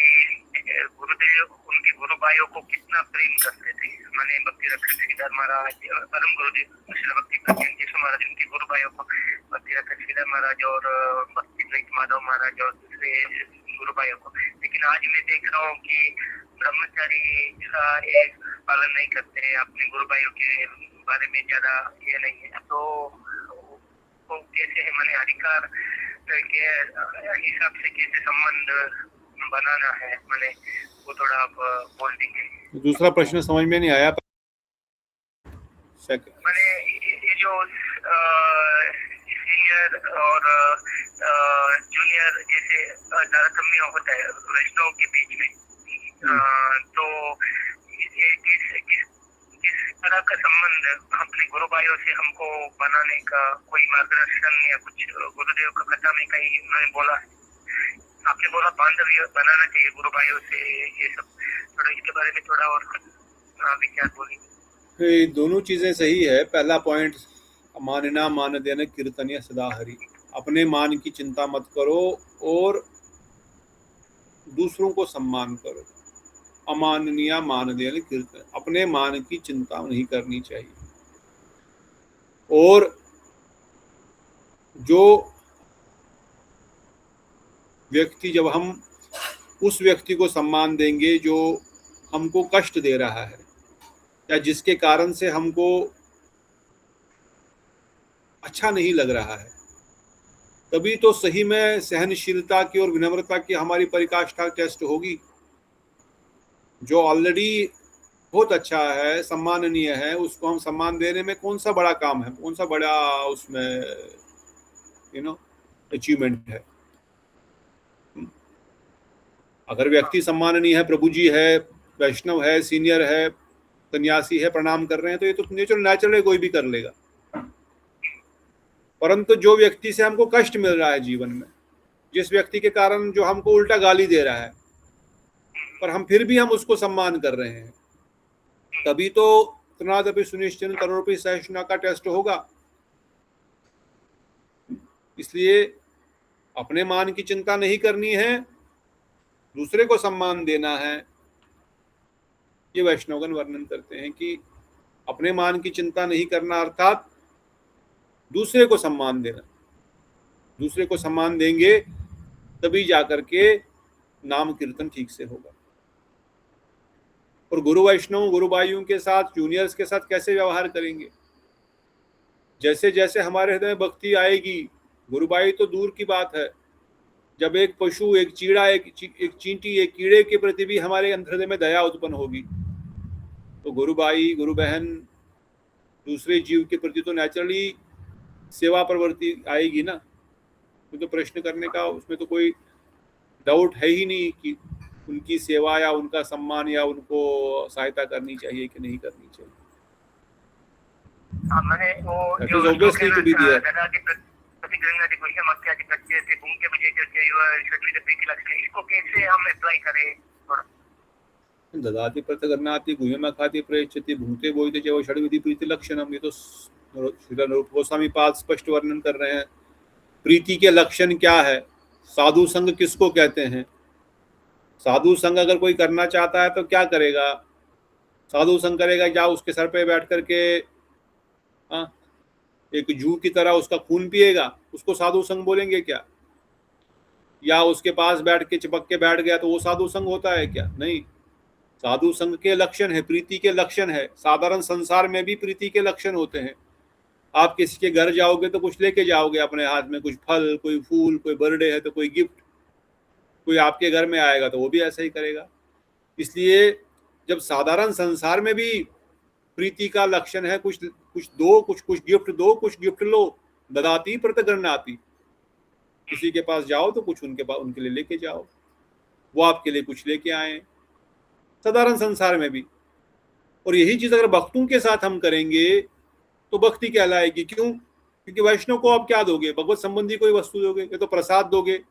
गुरुदेव उनके गुरु भाइयों को कितना प्रेम करते थे। मैंने भक्ति रक्षक श्रीधर महाराज, परम गुरुदेव श्री भक्ति प्रज्ञा महाराज, उनके गुरु भाइयों को भक्ति रक्षक श्रीधर महाराज और भक्ति प्रेम माधव महाराज और दूसरे गुरु भाइयों को। लेकिन आज मैं देख रहा हूँ कि ब्रह्मचारी का एक पालन नहीं करते, अपने गुरु भाइयों के बारे में ज्यादा ये नहीं है। तो कैसे है मैंने अधिकार के हिसाब से कैसे संबंध बनाना है, मैंने वो थोड़ा आप बोल देंगे। दूसरा प्रश्न समझ में नहीं आया। मैंने ये जो सीनियर और जूनियर जैसे तारतम्य होता है वैष्णव के बीच में, तो ये किस तरह का संबंध अपने गुरु भाइयों से हमको बनाने का कोई मार्गदर्शन या कुछ गुरुदेव का कथा में कहीं उन्होंने बोला, आपने बोला बांधव्य बनाना चाहिए गुरु भाइयों से, ये सब थोड़ा इसके बारे में थोड़ा और विचार बोलिए। ये दोनों चीजें सही है। पहला पॉइंट, मानना मान देना कीर्तनीय सदा हरि, अपने मान की चिंता मत करो और दूसरों को सम्मान करो। अमाननीय मान देना कीर्तन, अपने मान की चिंता नहीं करनी चाहिए। और जो व्यक्ति, जब हम उस व्यक्ति को सम्मान देंगे जो हमको कष्ट दे रहा है या जिसके कारण से हमको अच्छा नहीं लग रहा है, तभी तो सही में सहनशीलता की और विनम्रता की हमारी पराकाष्ठा टेस्ट होगी। जो ऑलरेडी बहुत अच्छा है, सम्माननीय है, उसको हम सम्मान देने में कौन सा बड़ा काम है, कौन सा बड़ा उसमें अचीवमेंट है। अगर व्यक्ति सम्माननीय है, प्रभु जी है, वैष्णव है, सीनियर है, सन्यासी है, प्रणाम कर रहे हैं, तो ये तो नेचुरल है, कोई भी कर लेगा। परंतु जो व्यक्ति से हमको कष्ट मिल रहा है जीवन में, जिस व्यक्ति के कारण जो हमको उल्टा गाली दे रहा है, पर हम फिर भी हम उसको सम्मान कर रहे हैं, तभी तो तृणादपि सुनिश्चित तरोपि सहिष्णुता का टेस्ट होगा। इसलिए अपने मान की चिंता नहीं करनी है, दूसरे को सम्मान देना है। ये वैष्णवगण वर्णन करते हैं कि अपने मान की चिंता नहीं करना अर्थात दूसरे को सम्मान देना। दूसरे को सम्मान देंगे तभी जाकर के नाम कीर्तन ठीक से होगा। और गुरु वैष्णव, गुरु भाइयों के साथ, जूनियर्स के साथ कैसे व्यवहार करेंगे? जैसे जैसे हमारे हृदय में भक्ति आएगी, गुरु भाई तो दूर की बात है, जब एक पशु, एक चीड़ा, एक चींटी, एक कीड़े के प्रति भी हमारे हृदय में दया उत्पन्न होगी, तो गुरु भाई, गुरु बहन, दूसरे जीव के प्रति तो नेचुरली सेवा प्रवृत्ति आएगी ना। तो प्रश्न करने का उसमें तो कोई डाउट है ही नहीं कि उनकी सेवा या उनका सम्मान या उनको सहायता करनी चाहिए कि नहीं करनी चाहिए। मैंने वो इसको कैसे हम अप्लाई करें? ददाति प्रतिगृह्णाति गुह्यम खाति प्रयच्छति भुंक्ते बोइते च षड्विधि प्रीति लक्षणम। ये तो श्रील रूप गोस्वामी पाद स्पष्ट वर्णन कर रहे हैं। प्रीति के लक्षण क्या है, साधु संग किसको कहते हैं। साधु संग अगर कोई करना चाहता है तो क्या करेगा? साधु संग करेगा क्या? उसके सर पे बैठ करके एक जू की तरह उसका खून पिएगा, उसको साधु संग बोलेंगे क्या? या उसके पास बैठ के चिपक के बैठ गया तो वो साधु संग होता है क्या? नहीं। साधु संग के लक्षण है, प्रीति के लक्षण है। साधारण संसार में भी प्रीति के लक्षण होते हैं। आप किसी के घर जाओगे तो कुछ लेके जाओगे अपने हाथ में, कुछ फल, कोई फूल, कोई बर्थडे है तो कोई गिफ्ट। कोई आपके घर में आएगा तो वो भी ऐसा ही करेगा। इसलिए जब साधारण संसार में भी प्रीति का लक्षण है, कुछ दो, कुछ गिफ्ट दो, कुछ गिफ्ट लो, ददाति प्रतिगृह्णाति। किसी के पास जाओ तो कुछ उनके लिए लेके जाओ, वो आपके लिए कुछ लेके आए, साधारण संसार में भी। और यही चीज अगर भक्तों के साथ हम करेंगे तो भक्ति कहलाएगी। क्यों? क्योंकि वैष्णव को आप क्या दोगे? भगवत संबंधी कोई वस्तु दोगे, ये तो प्रसाद दोगे।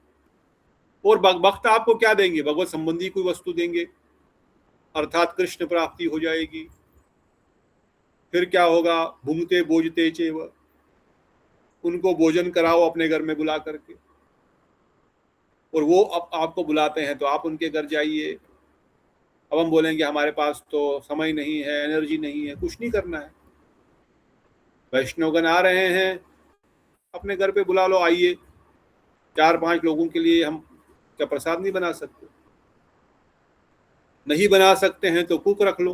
और भक्त आपको क्या देंगे? भगवत संबंधी कोई वस्तु देंगे, अर्थात कृष्ण प्राप्ति हो जाएगी। फिर क्या होगा? भुंगते भोजते चेव, उनको भोजन कराओ अपने घर में बुला करके, और वो अब आपको बुलाते हैं तो आप उनके घर जाइए। अब हम बोलेंगे हमारे पास तो समय नहीं है, एनर्जी नहीं है, कुछ नहीं करना है। वैष्णवगण आ रहे हैं, अपने घर पे बुला लो, आइए। 4-5 लोगों के लिए हम क्या प्रसाद नहीं बना सकते? नहीं बना सकते हैं तो कुक रख लो,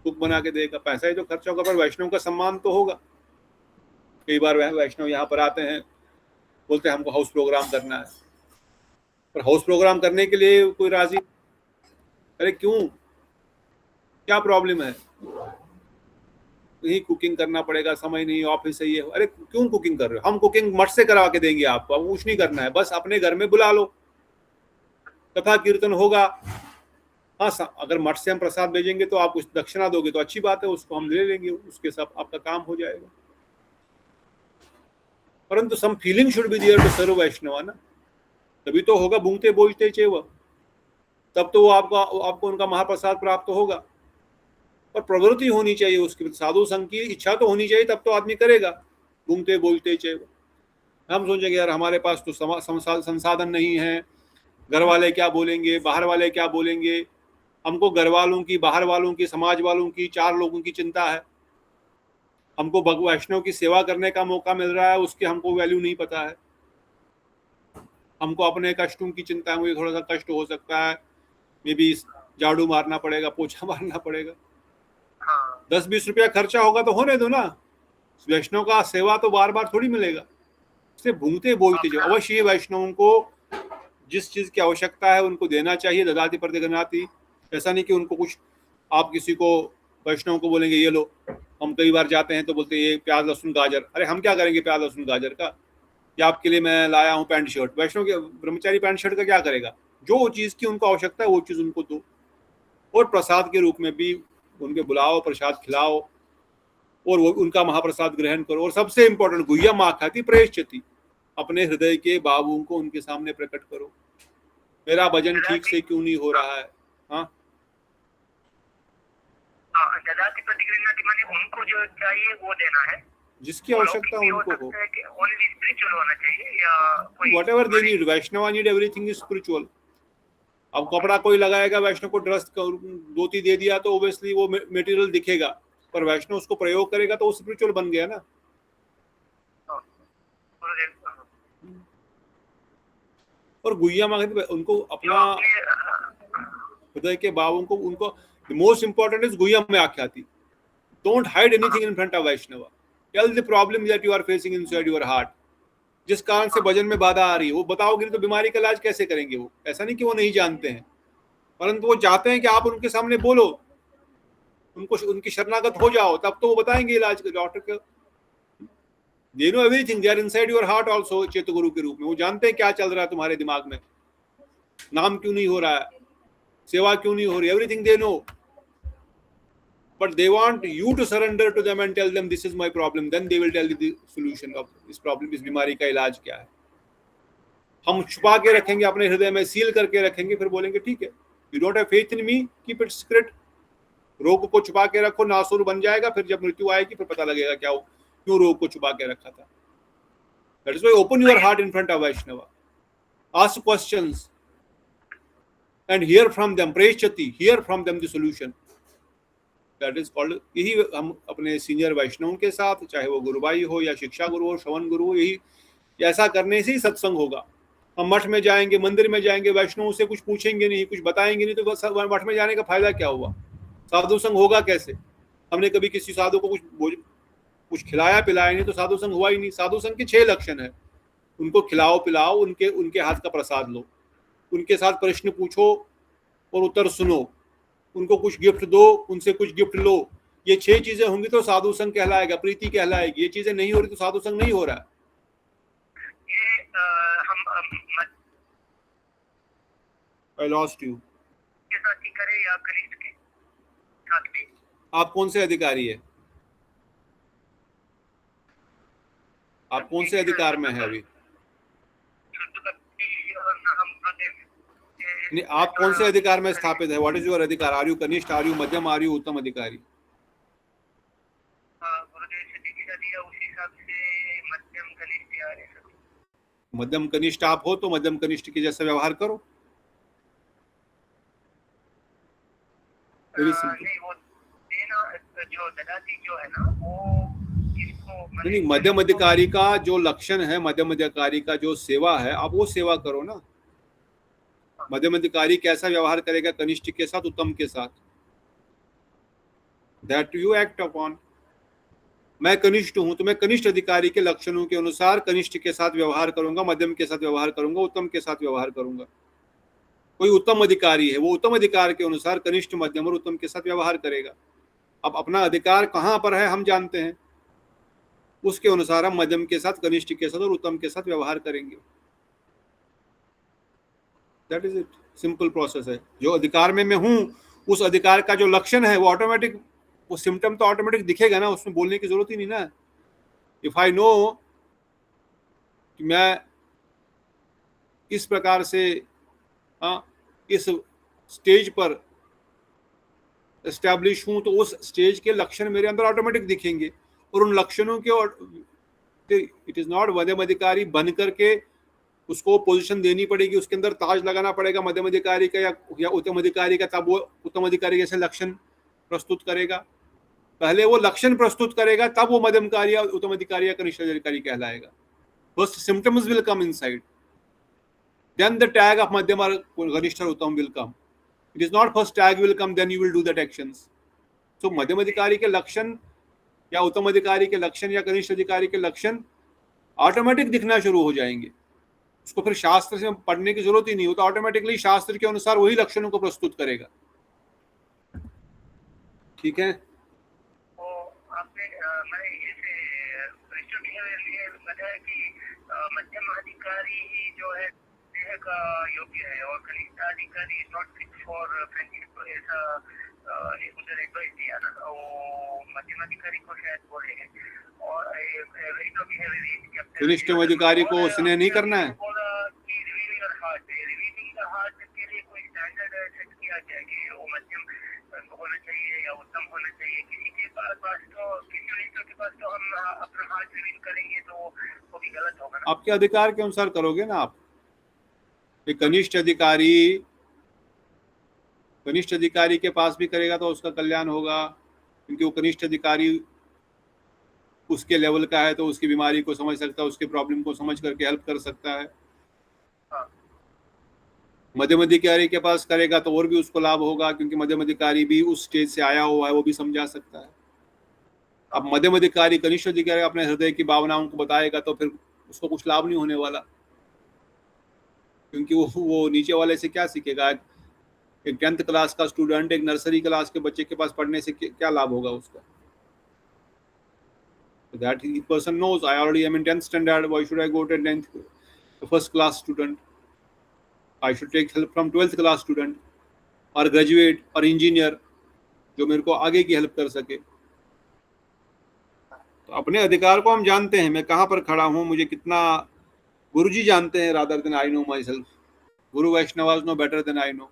कुक बना के देगा, पैसा ही तो खर्च होगा, पर वैष्णव का सम्मान तो होगा। कई बार वैष्णव यहाँ पर आते हैं, बोलते हैं हमको हाउस प्रोग्राम करना है, पर हाउस प्रोग्राम करने के लिए कोई राजी? अरे क्यों, क्या प्रॉब्लम है? नहीं कुकिंग करना पड़ेगा, समय नहीं, ऑफिस से ये। अरे क्यों कुकिंग कर रहे हो? हम कुकिंग मठ से करवा के देंगे आपको, अब कुछ नहीं करना है, बस अपने घर में बुला लो, कथा कीर्तन होगा। हाँ, अगर मठ से हम प्रसाद भेजेंगे तो आप कुछ दक्षिणा दोगे तो अच्छी बात है, उसको हम ले लेंगे, उसके साथ आपका काम हो जाएगा। परंतु some feeling should be there to serve Vaishnava ना, तभी तो होगा भूंगते बोलते चेव, तब तो वो आपको उनका महाप्रसाद प्राप्त होगा। और प्रवृत्ति होनी चाहिए उसकी, साधु संघ की इच्छा तो होनी चाहिए, तब तो आदमी करेगा। घूमते बोलते चेव, हम सोचेंगे यार हमारे पास तो संसाधन नहीं है, घर वाले क्या बोलेंगे, बाहर वाले क्या बोलेंगे, हमको घर वालों की, बाहर वालों की, समाज वालों की, 4 लोगों की चिंता है। हमको वैष्णव की सेवा करने का मौका मिल रहा है, उसके हमको वैल्यू नहीं पता है। हमको अपने कष्टों की चिंता है, मुझे थोड़ा सा कष्ट हो सकता है, मे बी झाड़ू मारना पड़ेगा, पोछा मारना पड़ेगा, 10-20 रुपया खर्चा होगा तो होने दो ना। वैष्णव का सेवा तो बार बार थोड़ी मिलेगा। इसलिए भूंगते बोलते जो अवश्य वैष्णवों को जिस चीज की आवश्यकता है उनको देना चाहिए, ददाति प्रतिगृह्णाति। ऐसा नहीं कि उनको कुछ, आप किसी को वैष्णव को बोलेंगे ये लो, हम कई बार जाते हैं तो बोलते हैं ये प्याज लहसुन गाजर, अरे हम क्या करेंगे प्याज लहसुन गाजर का, या आपके लिए मैं लाया हूँ पैंट शर्ट। वैष्णव के ब्रह्मचारी पैंट शर्ट का क्या करेगा? जो चीज की उनको आवश्यकता है वो चीज उनको दो, और प्रसाद के रूप में भी उनके बुलाओ, प्रसाद खिलाओ, और वो उनका महाप्रसाद ग्रहण करो। और सबसे इंपॉर्टेंट, गुह्यम आख्याति प्रेष्यति, अपने हृदय के भावों को उनके सामने प्रकट करो। मेरा भजन ठीक से क्यों नहीं हो रहा है? हाँ, ददाति प्रतिगृह्णाति माने उनको जो चाहिए वो देना है, जिसकी आवश्यकता उनको हो। ओनली स्पिरिचुअल होना चाहिए या कोई whatever they need, Vaishnav need everything is spiritual. अब कपड़ा कोई लगाएगा, वैष्णव को ड्रेस धोती दे दिया तो ओब्वियसली वो मटेरियल दिखेगा, पर वैष्णव उसको प्रयोग करेगा तो वो स्पिरिचुअल बन गया ना। और गुह्या मांगते उनको अपना हृदय के भावों को, उनको मोस्ट इंपॉर्टेंट इज गुह्यम में आख्याति। Don't hide anything in front of Vaishnava, tell the problem that you are facing inside your heart, जिस कारण से भजन में बाधा आ रही है वो बताओगे तो बीमारी का इलाज कैसे करेंगे वो? ऐसा नहीं कि वो नहीं जानते हैं, परंतु वो चाहते हैं कि आप उनके सामने बोलो, उनको उनकी शरणागत हो जाओ, तब तो वो बताएंगे इलाज के डॉक्टर के। They know everything, they are inside your heart also, चेतगुरु के रूप में वो जानते हैं क्या चल रहा है तुम्हारे दिमाग में, नाम क्यों नहीं हो रहा है, सेवा क्यों नहीं हो रही, everything they know. But they want you to surrender to them and tell them this is my problem, then they will tell you the solution of this problem, इस बीमारी का इलाज क्या है। हम छुपा के रखेंगे, अपने हृदय में सील करके रखेंगे, फिर बोलेंगे ठीक है, you don't have faith in me, keep it secret। रोग को छुपा के रखो, नासुर बन जाएगा, फिर जब मृत्यु आएगी फिर पता लगेगा क्या हो, क्यों रोग को छुपा के रखा था। That is why open your heart in front of Vaishnava, ask questions and hear from them, preshchati, hear from them the solution। That is called, यही हम अपने सीनियर वैष्णवों के साथ, चाहे वो गुरुभाई हो या शिक्षा गुरु हो, श्रवण गुरु हो, यही ऐसा करने से ही सत्संग होगा। हम मठ में जाएंगे, मंदिर में जाएंगे, वैष्णवों से कुछ पूछेंगे नहीं, कुछ बताएंगे नहीं, तो मठ में जाने का फायदा क्या हुआ? साधु संग होगा कैसे? हमने कभी किसी साधु को कुछ खिलाया पिलाया नहीं तो साधु संग हुआ ही नहीं। साधु संग के 6 लक्षण है, उनको खिलाओ पिलाओ, उनके हाथ का प्रसाद लो, उनके साथ प्रश्न पूछो और उत्तर सुनो, उनको कुछ गिफ्ट दो, उनसे कुछ गिफ्ट लो। ये 6 चीजें होंगी तो साधु संग कहलाएगा, प्रीति कहलाएगी। ये चीजें नहीं हो रही तो साधु संग नहीं हो रहा है। ये हम I lost you। के साथ ही करें या कनिष्ठ के साथ भी? आप कौन से अधिकारी है? आप कौन से अधिकार में है अभी? नहीं, आप कौन से अधिकार में स्थापित है? व्हाट इज योर अधिकार? आर यू कनिष्ठ, आर यू मध्यम, आर यू उत्तम अधिकारी? मध्यम कनिष्ठ आप हो तो मध्यम कनिष्ठ के जैसा व्यवहार करो। नहीं, वो देना जो ददाती जो है ना, वो इसको नहीं, मध्यम अधिकारी का जो लक्षण है, मध्यम अधिकारी का जो सेवा है, आप वो सेवा करो ना। मध्यम अधिकारी कैसा व्यवहार करेगा कनिष्ठ के साथ, उत्तम के साथ, दैट यू एक्ट अपॉन। मैं कनिष्ठ हूं तो मैं कनिष्ठ अधिकारी के लक्षणों के अनुसार कनिष्ठ के साथ व्यवहार करूंगा, मध्यम के साथ व्यवहार करूंगा, उत्तम के साथ व्यवहार करूंगा। कोई उत्तम अधिकारी है, वो उत्तम अधिकार के अनुसार कनिष्ठ, मध्यम और उत्तम के साथ व्यवहार करेगा। अब अपना अधिकार कहाँ पर है हम जानते हैं, उसके अनुसार हम मध्यम के साथ, कनिष्ठ के साथ और उत्तम के साथ व्यवहार करेंगे। That is it, simple process है। जो अधिकार में मैं हूं, उस अधिकार का जो लक्षण है वो ऑटोमेटिक, वो सिम्टम तो ऑटोमेटिक दिखेगा ना, उसमें बोलने की जरूरत ही नहीं ना। इफ आई नो कि मैं इस प्रकार से इस स्टेज पर एस्टैब्लिश हूं, तो उस स्टेज के लक्षण मेरे अंदर ऑटोमेटिक दिखेंगे, और उन लक्षणों के इट इज नॉट मध्यम अधिकारी बन करके उसको पोजीशन देनी पड़ेगी, उसके अंदर ताज लगाना पड़ेगा मध्यम अधिकारी का या उत्तम अधिकारी का, तब वो उत्तम अधिकारी जैसे लक्षण प्रस्तुत करेगा। पहले वो लक्षण प्रस्तुत करेगा, तब वो मध्यम अधिकारी या उत्तम अधिकारी या कनिष्ठ अधिकारी कहलाएगा। First symptoms will come inside, then the tag of madhyam or ganishta or uttam will come. It is not first tag will come, then you will do that actions. So मध्यम अधिकारी के लक्षण या उत्तम अधिकारी के लक्षण या कनिष्ठ अधिकारी के लक्षण ऑटोमेटिक दिखना शुरू हो जाएंगे। उसको फिर शास्त्र से पढ़ने की जरूरत ही नहीं, होता ऑटोमेटिकली शास्त्र के अनुसार वही लक्षणों को प्रस्तुत करेगा। ठीक है, तो आपने मैंने इसे बताया कि मध्यम अधिकारी ही जो है का योग्य है और कनिष्ठ अधिकारी is not fit for friendship, ऐसा उधर एडवाइस दिया ना, वो मध्यम अधिकारी को शायद बोले हैं। और कनिष्ठ अधिकारी को स्नेह नहीं करना है, रिवीलिंग द हार्ट के लिए कोई स्टैंडर्ड सेट किया जाए कि वो मध्यम होना चाहिए या उत्तम होना चाहिए। किसी के पास तो किसी मिनिस्टर के पास तो हम अपना हार्ट रिवील करेंगे तो वो भी गलत होगा ना। आपके अधिकार के अनुसार करोगे ना आप। कनिष्ठ अधिकारी के पास भी करेगा तो उसका कल्याण होगा, क्योंकि वो कनिष्ठ अधिकारी उसके लेवल का है, तो उसकी बीमारी को समझ सकता है, उसके प्रॉब्लम को समझ करके हेल्प कर सकता है। मध्यम अधिकारी के पास करेगा तो और भी उसको लाभ होगा, क्योंकि मध्यम अधिकारी भी उस स्टेज से आया हुआ है, वो भी समझा सकता है। अब मध्यम अधिकारी कनिष्ठ अधिकारी अपने हृदय की भावनाओं को बताएगा तो फिर उसको कुछ लाभ नहीं होने वाला, क्योंकि वो नीचे वाले से क्या सीखेगा। एक 10th क्लास का स्टूडेंट एक नर्सरी क्लास के बच्चे के पास पढ़ने से क्या लाभ होगा उसका। That person knows I already am in 10th standard, why should I go to 10th first class student? I should take help from 12th class student और ग्रेजुएट और इंजीनियर जो मेरे को आगे की हेल्प कर सके। तो अपने अधिकार को हम जानते हैं, मैं कहाँ पर खड़ा हूँ, मुझे कितना गुरुजी जानते हैं, rather than I know myself. Guru Vaishnavas know better than I know.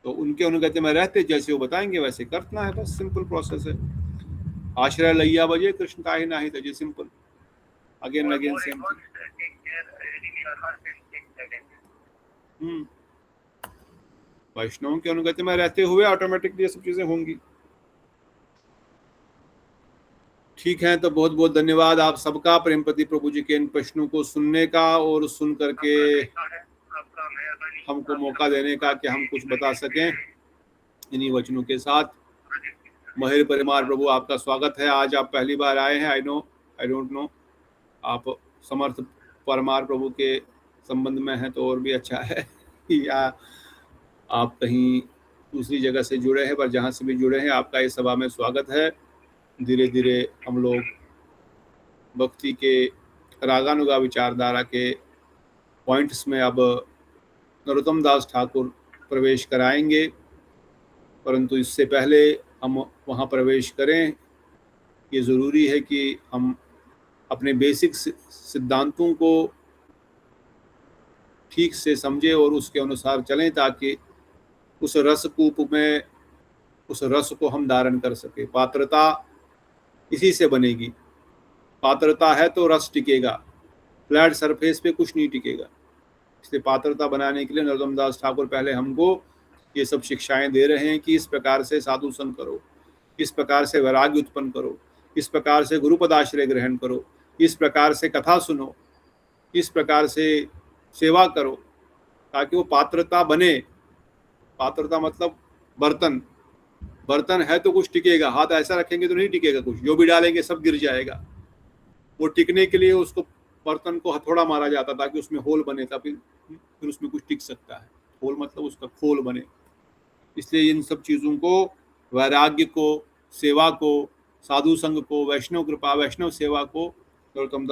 तो उनके अनुगत्य में रहते जैसे वो बताएंगे वैसे करना है, बस सिंपल प्रोसेस है। आश्रय लैया बजे कृष्ण का ही नाही तजे, सिंपल, अगेन अगेन सेम। वैष्णव के अनुगत्य में रहते हुए ऑटोमेटिकली ये सब चीजें होंगी। ठीक है, तो बहुत बहुत धन्यवाद आप सबका प्रेमपति प्रभु जी के इन प्रश्नों को सुनने का और सुन करके हमको मौका देने का कि हम कुछ बता सकें इन्हीं वचनों के साथ। महिर परिमार प्रभु आपका स्वागत है। आज आप पहली बार आए हैं, आई डोंट नो, आप समर्थ परमार प्रभु के संबंध में हैं तो और भी अच्छा है, या आप कहीं दूसरी जगह से जुड़े हैं, पर जहाँ से भी जुड़े हैं आपका इस सभा में स्वागत है। धीरे धीरे हम लोग भक्ति के रागानुगा विचारधारा के पॉइंट्स में अब नरोत्तम दास ठाकुर प्रवेश कराएंगे, परंतु इससे पहले हम वहाँ प्रवेश करें ये ज़रूरी है कि हम अपने बेसिक सिद्धांतों को ठीक से समझें और उसके अनुसार चलें, ताकि उस रसकूप में उस रस को हम धारण कर सके। पात्रता इसी से बनेगी, पात्रता है तो रस टिकेगा, फ्लैट सरफेस पे कुछ नहीं टिकेगा। इसलिए पात्रता बनाने के लिए नरोत्तम दास ठाकुर पहले हमको ये सब शिक्षाएं दे रहे हैं कि इस प्रकार से साधु संग करो, इस प्रकार से वैराग्य उत्पन्न करो, इस प्रकार से गुरुपदाश्रय ग्रहण करो, इस प्रकार से कथा सुनो, इस प्रकार से सेवा करो, ताकि वो पात्रता बने। पात्रता मतलब बर्तन, बर्तन है तो कुछ टिकेगा, हाथ ऐसा रखेंगे तो नहीं टिकेगा कुछ, जो भी डालेंगे सब गिर जाएगा। वो टिकने के लिए उसको बर्तन को हथौड़ा मारा जाता ताकि उसमें होल बने, तभी फिर उसमें कुछ टिक सकता है। होल मतलब उसका खोल बने। इसलिए इन सब चीज़ों को वैराग्य को, सेवा को, साधु संघ को, वैष्णव कृपा, वैष्णव सेवा को नरोत्तम